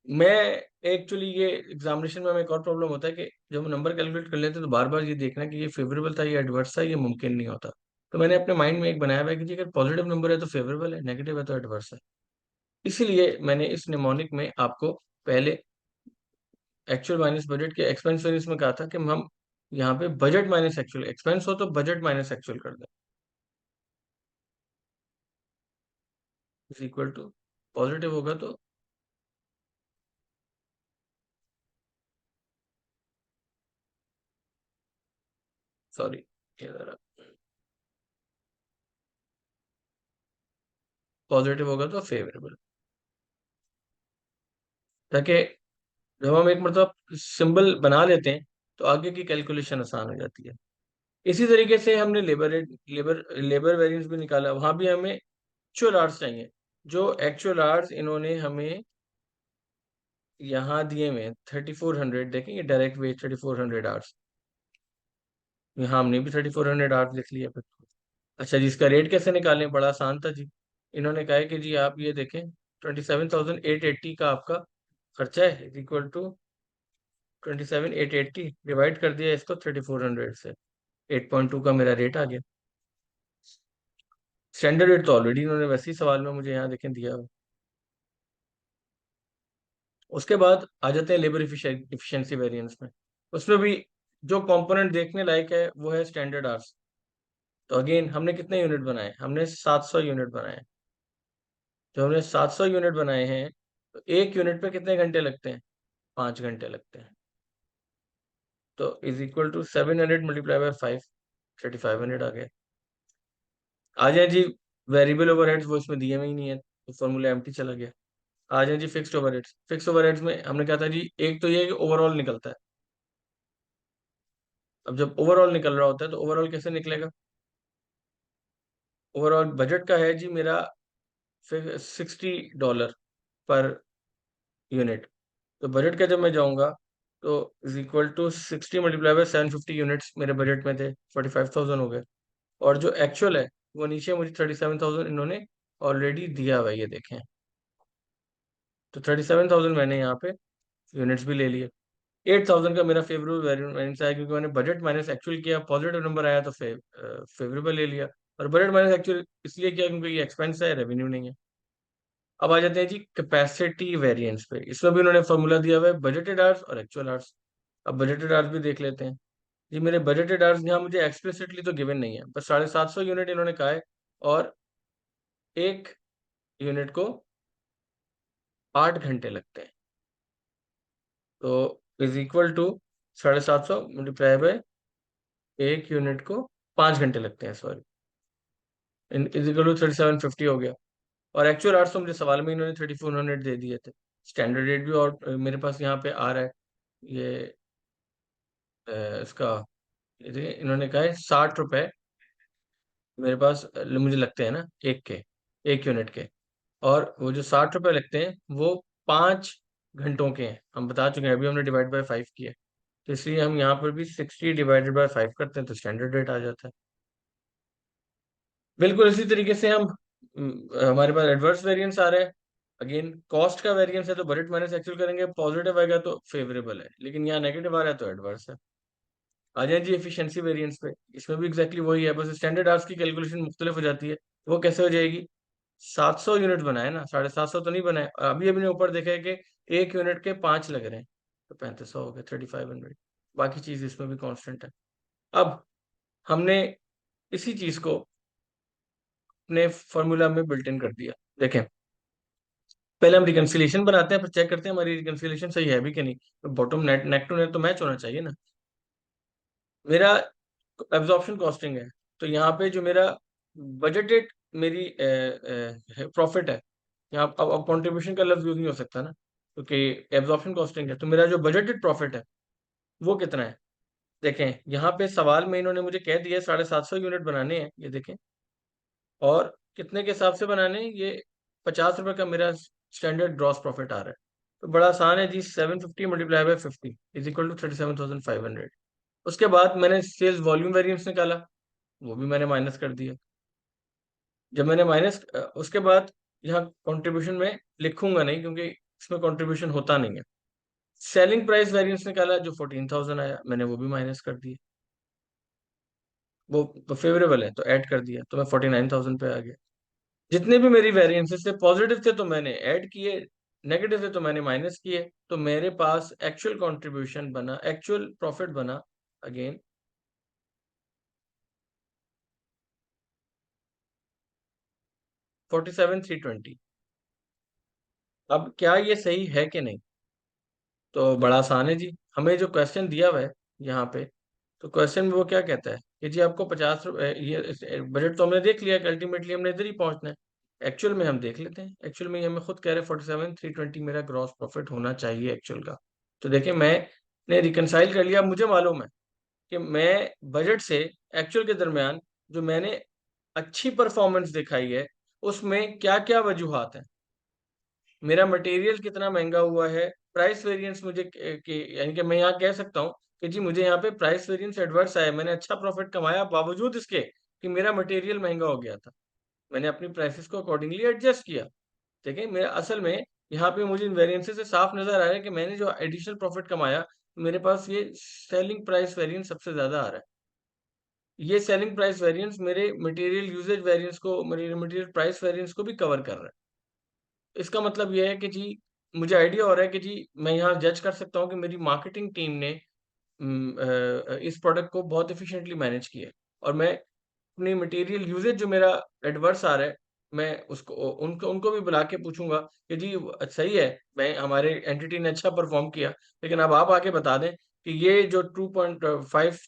A: मैं एक्चुअली ये एग्जामिनेशन में हमें एक और प्रॉब्लम होता है कि जब हम नंबर कैलकुलेट कर लेते हैं तो बार बार ये देखना कि ये फेवरेबल था, ये एडवर्स था, ये मुमकिन नहीं होता। तो मैंने अपने माइंड में एक बनाया हुआ है कि जी अगर पॉजिटिव नंबर है तो फेवरेबल है, नेगेटिव है तो एडवर्स है। इसीलिए मैंने इस निमोनिक में आपको पहले एक्चुअल माइनस बजट के एक्सपेंस वेरिएंस में कहा था कि हम यहाँ पे बजट माइनस एक्चुअल, एक्सपेंस हो तो बजट माइनस एक्चुअल कर दें, इज इक्वल टू, पॉजिटिव होगा तो, सॉरी, ये जरा, पॉजिटिव होगा तो फेवरेबल, ताकि जब हम एक मतलब सिंबल बना लेते हैं तो आगे की कैलकुलेशन आसान हो जाती है। इसी तरीके से हमने लेबर वेरिएंस भी निकाला, वहां भी हमें एक्चुअल आवर्स चाहिए। जो एक्चुअल आवर्स इन्होंने हमें यहाँ दिए हुए 3400, देखेंगे डायरेक्ट वेज 3400 आवर्स, यहाँ हमने भी 3400 आवर्स लिख लिया फिर। अच्छा जी, इसका रेट कैसे निकालें, बड़ा आसान था जी। इन्होंने कहा है कि जी आप ये देखें, 27,880 का आपका खर्चा है, इज इक्वल टू 27,880 डिवाइड कर दिया इसको 3400 से, 8.2 का मेरा रेट आ गया। स्टैंडर्ड रेट तो ऑलरेडी इन्होंने वैसे ही सवाल में मुझे यहाँ देखें दिया हुआ। उसके बाद आ जाते हैं लेबर इफिशिएंसी वेरिएंस में। उसमें भी जो कंपोनेंट देखने लायक है वो है स्टैंडर्ड आवर्स। तो अगेन हमने कितने यूनिट बनाए, हमने 700 यूनिट बनाए। जो हमने 700 यूनिट बनाए हैं, तो एक यूनिट पे कितने घंटे लगते हैं, 5 घंटे लगते हैं। तो is equal to 700 multiply by 5, 3500 आ गया। आ जाए जी वेरिएबल ओवरहेड्स, वो इसमें दिए में ही नहीं है तो फॉर्मूला एम्प्टी चला गया। आ जाए जी फिक्स्ड ओवरहेड्स। फिक्स्ड ओवरहेड्स में हमने कहा था जी एक तो ये है कि ओवरऑल निकलता है। अब जब ओवरऑल निकल रहा होता है तो ओवरऑल कैसे निकलेगा, ओवरऑल बजट का है जी मेरा $60 पर यूनिट। तो बजट का जब मैं जाऊंगा तो is equal to 60 multiply by 750 units मेरे बजट में थे, 45,000 हो गए। और जो एक्चुअल है वो नीचे मुझे 37,000 इन्होंने ऑलरेडी दिया हुआ है, ये देखें। तो 37,000 मैंने यहाँ पे यूनिट्स भी ले लिए। 8,000 का मेरा फेवरेबल वेरिएंस आया क्योंकि मैंने बजट माइनस एक्चुअल किया, पॉजिटिव नंबर आया तो फेवरेबल ले लिया। और बजट माइनस एक्चुअल इसलिए किया क्योंकि ये एक्सपेंस है, रेवेन्यू नहीं है। अब आ जाते हैं जी कैपेसिटी वेरिएंस पे। इसमें भी उन्होंने फॉर्मूला दिया हुआ है बजटेड आवर्स और एक्चुअल आवर्स। अब बजटेड आवर्स भी देख लेते हैं। जी मेरे बजटेड आवर्स यहाँ मुझे एक्सप्लिसिटली तो गिवन नहीं है, बस 750 यूनिट इन्होंने कहा है। और एक यूनिट को 8 घंटे लगते हैं। तो is equal to 750 multiply by एक यूनिट को 5 घंटे लगते हैं, सॉरी, इज इक्वल टू 3750 हो गया। और एक्चुअल आवर्स तो मुझे सवाल में इन्होंने 3400 दे दिए थे। स्टैंडर्ड रेट भी और मेरे पास यहाँ पे आ रहा है ये, इसका, ये देखिए इन्होंने कहा है 60 रुपए मेरे पास मुझे लगते हैं ना, एक के, एक यूनिट के। और वो जो 60 रुपए लगते हैं वो 5 घंटों के हैं, हम बता चुके हैं, अभी हमने डिवाइड बाय 5 किया है। तो इसलिए हम यहाँ पर भी 60 डिवाइडेड बाय 5 करते हैं तो स्टैंडर्ड रेट आ जाता है। बिल्कुल इसी तरीके से हम हमारे पास एडवर्स वेरिएंस आ रहा है। अगेन कॉस्ट का वेरिएंस है तो बजट माइनस एक्चुअल करेंगे, पॉजिटिव आएगा तो फेवरेबल है, लेकिन यहाँ नेगेटिव आ रहा है तो एडवर्स है। आ जाए जी एफिशिएंसी वेरिएंस पे। इसमें भी एग्जैक्टली वही है, बस स्टैंडर्ड आवर्स की कैलकुलेशन मुख्तलिफ हो जाती है। वो कैसे हो जाएगी, 700 यूनिट बनाए ना, 750 तो नहीं बनाए। और अभी अभी ने ऊपर देखा है कि एक यूनिट के 5 लग रहे हैं, तो 3500 हो गए, 3500। बाकी चीज इसमें भी कांस्टेंट है। अब हमने इसी चीज को अपने फॉर्मूला में बिल्ट इन कर दिया। देखें, पहले हम रिकंसिलिएशन बनाते हैं, फिर चेक करते हैं हमारी रिकंसिलिएशन सही है भी कि नहीं। तो bottom net, net to net तो मैच होना चाहिए ना। मेरा एब्जॉर्प्शन कॉस्टिंग है, तो यहाँ पे जो मेरा बजटेड मेरी प्रॉफिट है, यहाँ अब कंट्रीब्यूशन का लफ्ज यूज नहीं हो सकता ना, क्योंकि एब्जॉर्प्शन कॉस्टिंग है। तो मेरा जो बजटेड प्रॉफिट है वो कितना है, देखें यहाँ पे सवाल में इन्होंने मुझे कह दिया 750 यूनिट बनाने हैं, ये देखें। और कितने के हिसाब से बनाने हैं, ये 50 रुपए का मेरा स्टैंडर्ड ग्रॉस प्रॉफिट आ रहा है। तो बड़ा आसान है जी, 750 multiply by 50 is equal to 37,500। उसके बाद मैंने सेल्स वॉल्यूम वेरिएंस निकाला, वो भी मैंने माइनस कर दिया। जब मैंने उसके बाद यहाँ कंट्रीब्यूशन में लिखूंगा नहीं, क्योंकि इसमें कंट्रीब्यूशन होता नहीं है। सेलिंग प्राइस वेरिएंस निकाला, जो 14,000 आया, मैंने वो भी माइनस कर दिया। वो फेवरेबल है तो ऐड कर दिया, तो मैं 49,000 पे आ गया। जितने भी मेरी वेरिएंसेस थे, पॉजिटिव थे तो मैंने ऐड किए, नेगेटिव थे तो मैंने माइनस किए, तो मेरे पास एक्चुअल कंट्रीब्यूशन बना, एक्चुअल प्रॉफिट बना अगेन 47,320। अब क्या ये सही है कि नहीं? तो बड़ा आसान है जी, हमें जो क्वेश्चन दिया हुआ है यहाँ पे, तो क्वेश्चन में वो क्या कहता है कि जी आपको 50 रुपए, ये बजट तो हमने देख लिया कि अल्टीमेटली हमने इधर ही पहुंचना है। एक्चुअल में हम देख लेते हैं, एक्चुअल में ये हमें खुद कह रहे हैं 47,320 मेरा ग्रॉस प्रॉफिट होना चाहिए एक्चुअल का। तो देखिए मैंने रिकनसाइल कर लिया, मुझे मालूम है कि मैं बजट से एक्चुअल के दरमियान जो मैंने अच्छी परफॉर्मेंस दिखाई है, उसमें क्या क्या वजूहात हैं। मेरा मटेरियल कितना महंगा हुआ है, प्राइस वेरिएंस मुझे यानी कि मैं यहाँ कह सकता हूँ कि जी मुझे यहाँ पे प्राइस वेरिएंस एडवर्स आया, मैंने अच्छा प्रॉफिट कमाया बावजूद इसके कि मेरा मटेरियल महंगा हो गया था। मैंने अपनी प्राइसेस को अकॉर्डिंगली एडजस्ट किया। ठीक है, मेरा असल में यहाँ पे मुझे इन वेरिएंसेस से साफ नजर आ रहा है कि मैंने जो एडिशनल प्रॉफिट कमाया, मेरे पास ये सेलिंग प्राइस वेरिएंस सबसे ज्यादा आ रहा है। ये सेलिंग प्राइस वेरिएंस मेरे मटेरियल यूजेज वेरिएंस को, मेरे मटेरियल प्राइस वेरिएंस को भी कवर कर रहा है। इसका मतलब ये है कि जी मुझे आइडिया हो रहा है कि जी मैं यहाँ जज कर सकता हूँ कि मेरी मार्केटिंग टीम ने इस प्रोडक्ट को बहुत एफिशिएंटली मैनेज किया है। और मैं अपनी मटेरियल यूजेज जो मेरा एडवर्स आ रहा है, मैं उसको उनको उनको भी बुला के पूछूंगा कि जी सही है, मैं हमारे एंटिटी ने अच्छा परफॉर्म किया, लेकिन अब आप आके बता दें कि ये जो 2.5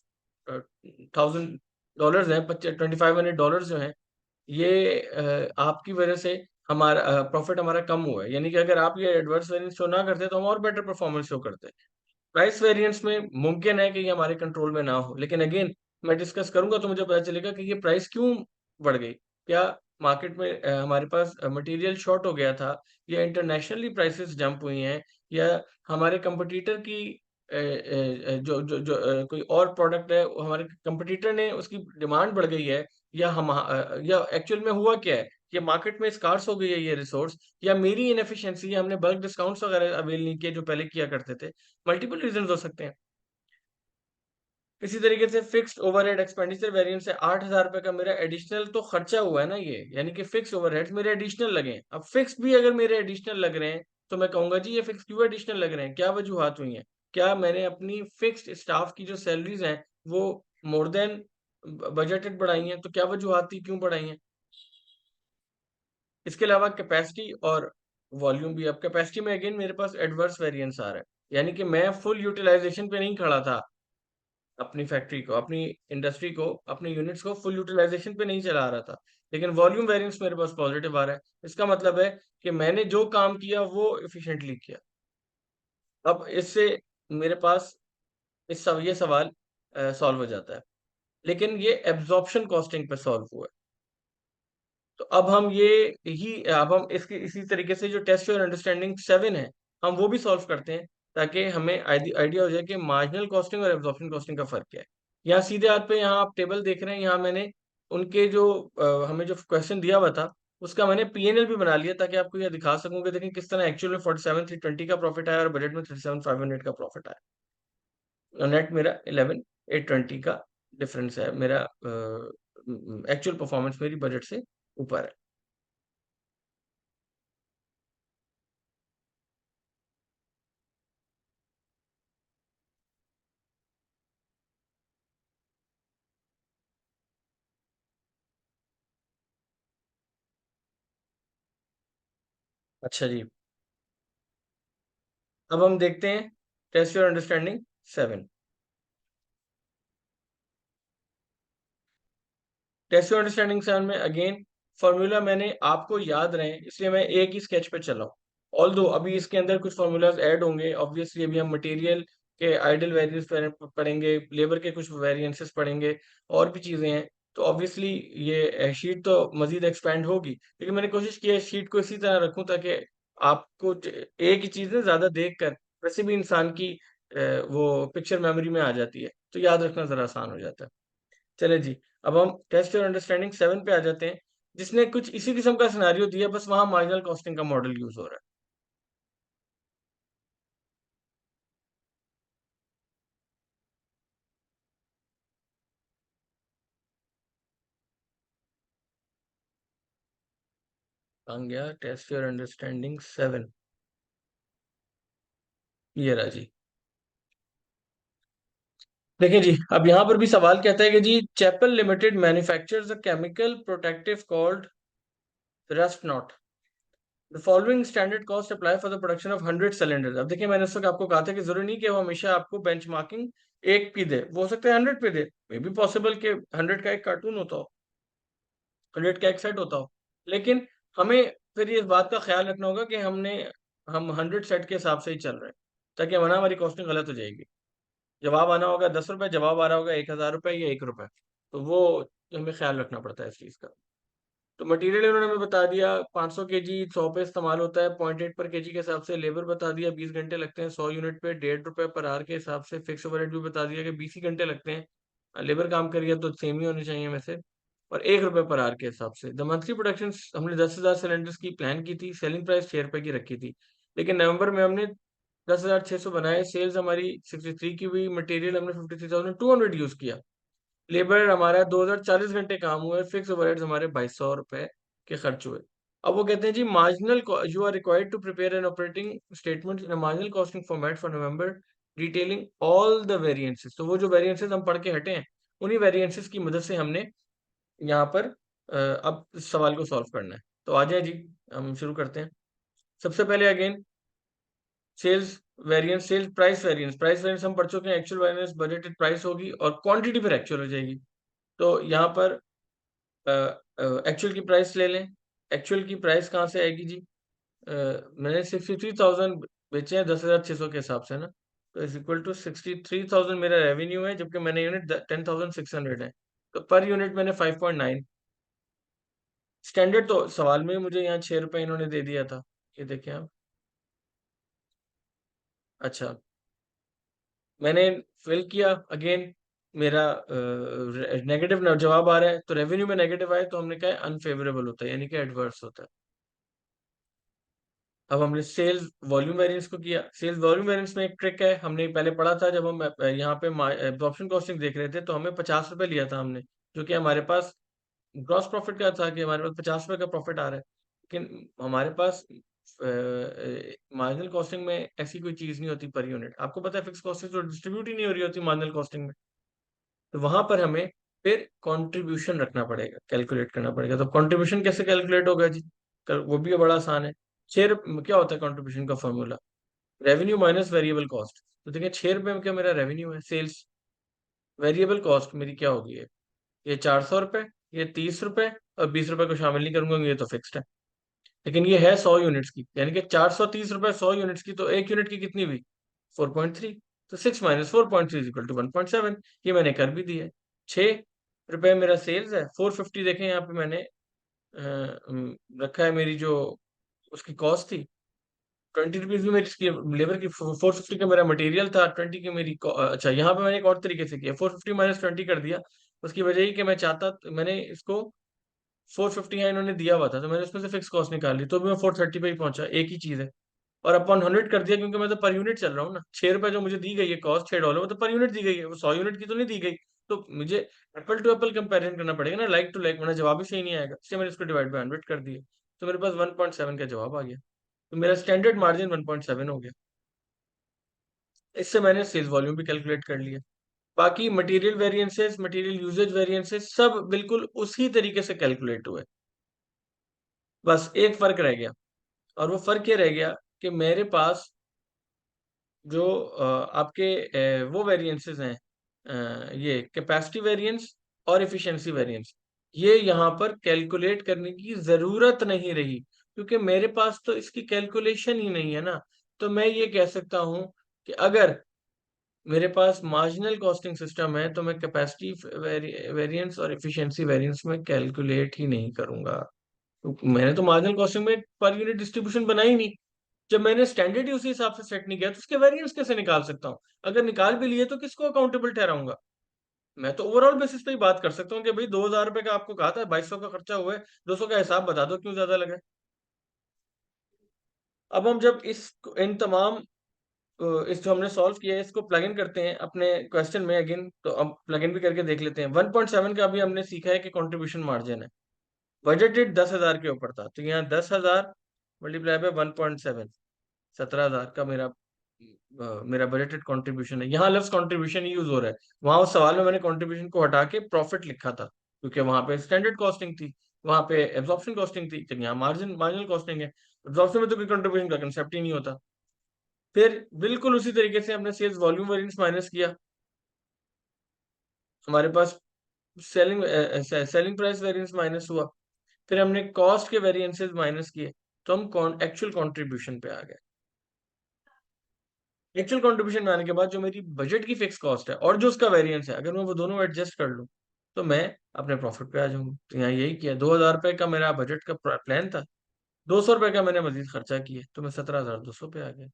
A: थाउजेंड डॉलर्स हैं, $2,500 जो हैं, ये आपकी वजह से हमारा प्रॉफिट हमारा कम हुआ है। यानी कि अगर आप ये एडवर्स वेरिएंस शो ना करते तो हम और बेटर परफॉर्मेंस शो करते। प्राइस वेरिएंस में मुमकिन है कि ये हमारे कंट्रोल में ना हो, लेकिन अगेन मैं डिस्कस करूंगा तो मुझे पता चलेगा कि ये प्राइस क्यों बढ़ गई। क्या मार्केट में हमारे पास मटेरियल शॉर्ट हो गया था, या इंटरनेशनली प्राइसेस जंप हुई हैं, या हमारे कंपटीटर की जो जो जो कोई और प्रोडक्ट है, हमारे कंपटीटर ने उसकी डिमांड बढ़ गई है, या एक्चुअल में हुआ क्या है, ये मार्केट में स्कार्स हो गई है ये रिसोर्स, या मेरी इनएफिशिएंसी, हमने बल्क डिस्काउंट्स वगैरह अवेल नहीं किए जो पहले किया करते थे। मल्टीपल रीजन हो सकते हैं। इसी तरीके से फिक्स्ड ओवरहेड एक्सपेंडिचर वेरिएंस है, 8,000 रुपए का मेरा एडिशनल तो खर्चा हुआ है ना, ये यानी कि फिक्स ओवरहेड्स मेरे एडिशनल लगे हैं। अब फिक्स भी अगर मेरे एडिशनल लग रहे हैं, तो मैं कहूंगा जी ये फिक्स क्यों एडिशनल लग रहे हैं, क्या वजूहात हुई हैं? क्या मैंने अपनी फिक्स्ड स्टाफ की जो सैलरीज हैं वो मोर देन बजटेड बढ़ाई हैं? तो क्या वजूहात थी, क्यों बढ़ाई हैं? इसके अलावा कैपेसिटी और वॉल्यूम भी। अब कैपेसिटी में अगेन मेरे पास एडवर्स वेरिएंस आ रहा है, यानी कि मैं फुल यूटिलाइजेशन पे नहीं खड़ा था, अपनी फैक्ट्री को, अपनी इंडस्ट्री को, अपने यूनिट्स को फुल यूटिलाइजेशन पे नहीं चला रहा था, लेकिन वॉल्यूम वेरिएंस मेरे पास पॉजिटिव आ रहा है। इसका मतलब है कि मैंने जो काम किया वो एफिशिएंटली किया। अब इससे मेरे पास ये सवाल सॉल्व हो जाता है। लेकिन ये एब्जॉर्प्शन कॉस्टिंग पे सॉल्व हुआ है। तो अब हम इसके इसी तरीके से जो टेस्ट और अंडरस्टैंडिंग 7 है, हम वो भी सॉल्व करते हैं, ताकि हमें आइडिया हो जाए कि मार्जिनल कॉस्टिंग और एब्जॉर्प्शन कॉस्टिंग का फर्क क्या है। यहाँ सीधे हाथ पे यहाँ आप टेबल देख रहे हैं, यहाँ मैंने उनके जो हमें जो क्वेश्चन दिया हुआ था उसका मैंने पीएनएल भी बना लिया, ताकि आपको यह दिखा सकूं कि देखिए किस तरह एक्चुअल में 47,320 का प्रॉफिट आया और बजट में 37,500 का प्रॉफिट आया। और नेट मेरा 11,820 का डिफरेंस है, मेरा एक्चुअल परफॉर्मेंस मेरी बजट से ऊपर है। अच्छा जी, अब हम देखते हैं test your understanding 7। Test your understanding 7 में अगेन फॉर्मूला मैंने आपको याद रहे इसलिए मैं एक ही स्केच पे चला हूँ। ऑल दो अभी इसके अंदर कुछ फार्मूलाज ऐड होंगे, ऑब्वियसली अभी हम मटेरियल के आइडल वेरिएंस पढ़ेंगे, लेबर के कुछ वेरिएंसेस पढ़ेंगे, और भी चीजें हैं। तो ऑब्वियसली ये शीट तो मजीद एक्सपेंड होगी, लेकिन मैंने कोशिश की है शीट को इसी तरह रखूं ताकि आपको एक ही चीज ना ज्यादा देख कर वैसे भी इंसान की वो पिक्चर मेमोरी में आ जाती है, तो याद रखना जरा आसान हो जाता है। चले जी, अब हम टेस्ट और अंडरस्टैंडिंग 7 पे आ जाते हैं, जिसने कुछ इसी किस्म का सिनारियो दिया, बस वहां मार्जिनल कॉस्टिंग का मॉडल यूज हो रहा है। आ गया टेस्ट और अंडरस्टैंडिंग 7। ये रहा जी। देखिए जी, अब यहाँ पर भी सवाल कहता है कि जी Chapel limited manufactures a chemical protective called rust not. The following standard cost apply for the production of 100 cylinders. अब देखिए, मैंने उस वक्त आपको कहा था कि जरूरी नहीं कि वो हमेशा आपको बेंचमार्किंग एक की दे, वो हो सकता है 100 पे दे, मे बी पॉसिबल कि 100 का एक कार्टून होता हो, 100 का एक सेट होता हो। लेकिन हमें फिर ये इस बात का ख्याल रखना होगा कि हम 100 सेट के हिसाब से ही चल रहे हैं, ताकि वरना हमारी कॉस्टिंग गलत हो जाएगी। जवाब आना होगा 10 रुपए, जवाब आ रहा होगा 1,000 रुपए या 1 रुपए, तो वो हमें ख्याल रखना पड़ता है इस चीज का। तो मटेरियल इन्होंने हमें बता दिया, 500 kg 100 पे इस्तेमाल होता है, 0.8 पर केजी के हिसाब से। लेबर बता दिया 20 घंटे लगते हैं 100 यूनिट पे, 1.5 रुपए पर आवर के हिसाब से। फिक्स ओवरहेड भी बता दिया कि 20 ही घंटे लगते हैं, लेबर काम करिए तो सेम ही होने चाहिए वैसे। और 1 रुपए पर आवर के हिसाब से। द मंथली प्रोडक्शन हमने 10,000 सिलेंडर्स की प्लान की थी, सेलिंग प्राइस 6 रुपए की रखी थी, लेकिन नवंबर में हमने 10,600 बनाए, सेल्स हमारी 63 की हुई, मटेरियल हमने 53,200 यूज किया, लेबर हमारा 2,040 घंटे काम हुए, फिक्स ओवरहेड्स हमारे 2,200 रुपए के खर्च हुए। अब वो कहते हैं जी marginal you are required to prepare an operating statement in marginal costing format for November detailing all the variances. तो वो जो वेरिएंसेस हम पढ़ के हटे हैं, उन्हीं वेरिएंसेस की मदद से हमने यहाँ पर अब इस सवाल को सॉल्व करना है। तो आ जाए जी, हम शुरू करते हैं। सबसे पहले again sales variance, sales price variance. Price variance हम पढ़ चुके हैं, एक्चुअल वेरिएंस बजटेड प्राइस होगी और क्वांटिटी फिर एक्चुअल हो जाएगी। तो यहाँ पर एक्चुअल की प्राइस ले लें। एक्चुअल की प्राइस कहाँ से आएगी जी? मैंने 63,000 बेचे हैं 10,600 के हिसाब से ना, तो इज इक्वल टू 63,000 मेरा रेवेन्यू है, जबकि मैंने यूनिट 10,600 है, तो पर यूनिट मैंने 5.9। स्टैंडर्ड तो सवाल में ही मुझे यहाँ 6 रुपए इन्होंने दे दिया था, ये देखें आप। अच्छा, मैंने फिल किया अगेन, मेरा नेगेटिव जवाब आ रहा है, तो रेवेन्यू में नेगेटिव आए तो हमने कहा अनफेवरेबल होता है, यानी कि एडवर्स होता है। अब हमने सेल्स वॉल्यूम वेरिएंस को किया। सेल्स वॉल्यूम वेरिएंस में एक ट्रिक है, हमने पहले पढ़ा था जब हम यहाँ पे एब्जॉर्प्शन कॉस्टिंग देख रहे थे, तो हमें 50 रुपए लिया था हमने, जो कि हमारे पास ग्रॉस प्रॉफिट का था, कि हमारे पास 50 रुपए का प्रॉफिट आ रहा है। लेकिन हमारे पास मार्जिनल कॉस्टिंग में ऐसी कोई चीज नहीं होती पर यूनिट, आपको पता है फिक्स कॉस्टिंग तो डिस्ट्रीब्यूट ही नहीं हो रही होती मार्जिनल कॉस्टिंग में। तो वहां पर हमें फिर कंट्रीब्यूशन रखना पड़ेगा, कैलकुलेट करना पड़ेगा। तो कंट्रीब्यूशन कैसे कैलकुलेट होगा जी? वो भी बड़ा आसान है। क्या होता है कंट्रीब्यूशन का formula? Revenue minus variable cost. तो देखिए 6 रुपए में क्या मेरा रेवेन्यू है सेल्स, वेरिएबल कॉस्ट मेरी क्या होगी? ये 400 रुपए, ये 30 रुपए, और 20 रुपए को शामिल नहीं करूंगा, ये तो फिक्स्ड है। लेकिन ये है 100 यूनिट्स की, यानी कि 430 रुपए 100 यूनिट्स की, तो एक यूनिट की कितनी हुई? 4.3। तो 6 - 4.3 = 1.7। ये मैंने कर भी दिया है। 6 रुपए मेरा सेल्स है, 450 देखें यहाँ पे मैंने रखा है, मेरी जो उसकी कॉस्ट थी 20 रुपीज भी मेरी इसकी लेबर की, 450 का मेरा मटेरियल था, 20 की मेरी अच्छा, यहाँ पे मैंने एक और तरीके से किया, 450 -20 कर दिया। उसकी वजह ही कि मैं चाहता, मैंने इसको 450 यहाँ इन्होंने दिया हुआ था, तो मैंने उसमें से फिक्स कॉस्ट निकाल ली, तो भी मैं 430 पे ही पहुंचा, एक ही चीज है। और अपॉन 100 कर दिया, क्योंकि मैं तो पर यूनिट चल रहा हूँ ना। 6 रुपए जो मुझे दी गई है कॉस्ट, $6, वो तो पर यूनिट दी गई है, वो 100 यूनिट की तो नहीं दी गई। तो मुझे एप्पल टू एप्पल कंपेरिजन करना पड़ेगा ना, लाइक टू लाइक, वरना जवाब ही सही नहीं आएगा। इसलिए मैंने इसको डिवाइड बाय 100 कर दिया, तो मेरे पास 1.7 का जवाब आ गया। तो मेरा स्टैंडर्ड मार्जिन 1.7 हो गया। इससे मैंने सेल्स वॉल्यूम भी कैलकुलेट कर लिया। बाकी material variances, material usage variances सब बिल्कुल उसी तरीके से कैलकुलेट हुए। बस एक फर्क रह गया, और वो फर्क ये रह गया कि मेरे पास जो आपके वो वेरिएंसेस हैं, ये कैपेसिटी वेरिएंस और एफिशिएंसी वेरिएंस, ये यहाँ पर कैलकुलेट करने की जरूरत नहीं रही, क्योंकि मेरे पास तो इसकी कैलकुलेशन ही नहीं है ना। तो मैं ये कह सकता हूँ कि अगर मेरे पास मार्जिनल कॉस्टिंग सिस्टम है, तो मैं कैपेसिटी वेरिएंस और एफिशिएंसी वेरिएंस में कैलकुलेट ही नहीं करूंगा। तो मैंने तो मार्जिनल कॉस्टिंग में पर यूनिट डिस्ट्रीब्यूशन बनाई नहीं, जब मैंने स्टैंडर्ड ही उसी हिसाब से सेट नहीं किया तो उसके वेरिएंस कैसे निकाल सकता हूँ? अगर निकाल भी लिए तो किसको अकाउंटेबल ठहराऊंगा? मैं तो ओवरऑल बेसिस पे ही बात कर सकता हूँ कि भाई 2,000 रुपए का आपको कहा था, 2,200 का खर्चा हुआ है, 200 का हिसाब बता दो क्यों ज्यादा लगा है। अब हम जब इस इन तमाम इस जो हमने सॉल्व किया है इसको प्लग इन करते हैं अपने क्वेश्चन में अगेन, तो अब प्लग इन भी करके देख लेते हैं। 1.7 का अभी हमने सीखा है कि कंट्रीब्यूशन मार्जिन है। बजटेड 10,000 के ऊपर था, तो यहाँ 10,000 मल्टीप्लाई बाय 1.7, 17,000 का मेरा बजटेड कंट्रीब्यूशन है। यहाँ लफ्ज कंट्रीब्यूशन यूज हो रहा है, वहां उस सवाल में मैंने कंट्रीब्यूशन को हटा के प्रॉफिट लिखा था, क्योंकि वहां पे स्टैंडर्ड कॉस्टिंग थी, वहां पे एब्जॉर्प्शन कॉस्टिंग थी, तो यहाँ मार्जिनल कॉस्टिंग है। एब्जॉर्प्शन में तो कोई कंट्रीब्यूशन का कंसेप्ट ही नहीं होता। फिर बिल्कुल उसी तरीके से हमने सेल्स वॉल्यूम वेरिएंस माइनस किया, हमारे पास selling selling price variance minus हुआ। फिर हमने कॉस्ट के वेरिएंसेस माइनस किए, तो हम एक्चुअल कंट्रीब्यूशन पे आ गए। एक्चुअल कंट्रीब्यूशन में आने के बाद जो मेरी बजट की फिक्स कॉस्ट है और जो उसका वेरिएंस है, अगर मैं वो दोनों एडजस्ट कर लूं तो मैं अपने प्रॉफिट पे आ जाऊंगा। तो यहाँ यही किया, 2,000 रुपए का मेरा बजट का प्लान था, 200 रुपए का मैंने मजीद खर्चा किया, तो मैं 17,200 पे आ गया।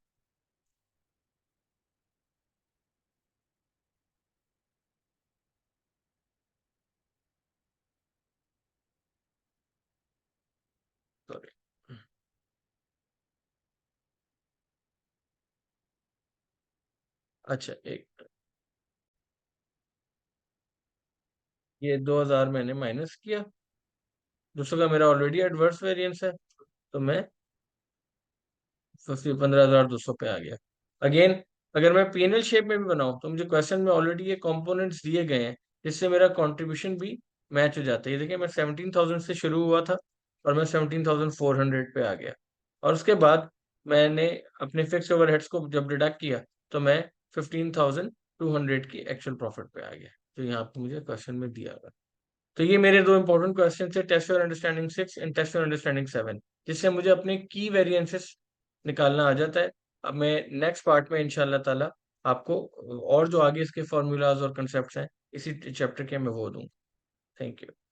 A: सॉरी। अच्छा, एक, ये 2,000 मैंने माइनस किया, 200 का मेरा ऑलरेडी एडवर्स वेरिएंस है, तो मैं 15,200 पे आ गया। अगेन, अगर मैं पीएनएल शेप में भी बनाऊं तो मुझे क्वेश्चन में ऑलरेडी ये कंपोनेंट्स दिए गए हैं, जिससे मेरा कंट्रीब्यूशन भी मैच हो जाता है। ये देखिए, मैं 17,000 से शुरू हुआ था और मैं 17,400 पे आ गया, और उसके बाद मैंने अपने फिक्स ओवरहेड्स को जब डिडक्ट किया तो मैं 15,200 की एक्चुअल प्रॉफिट पे आ गया, तो यहाँ पे मुझे क्वेश्चन में दिया हुआ है। तो ये मेरे दो इंपॉर्टेंट क्वेश्चन थे, test your understanding 6 and test your understanding 7, जिससे मुझे अपने की वेरिएंसेस निकालना आ जाता है। अब मैं नेक्स्ट पार्ट में इंशाल्लाह ताला आपको और जो आगे इसके फॉर्मूलाज और कंसेप्ट्स हैं इसी चैप्टर के, मैं वो दूँ। Thank you.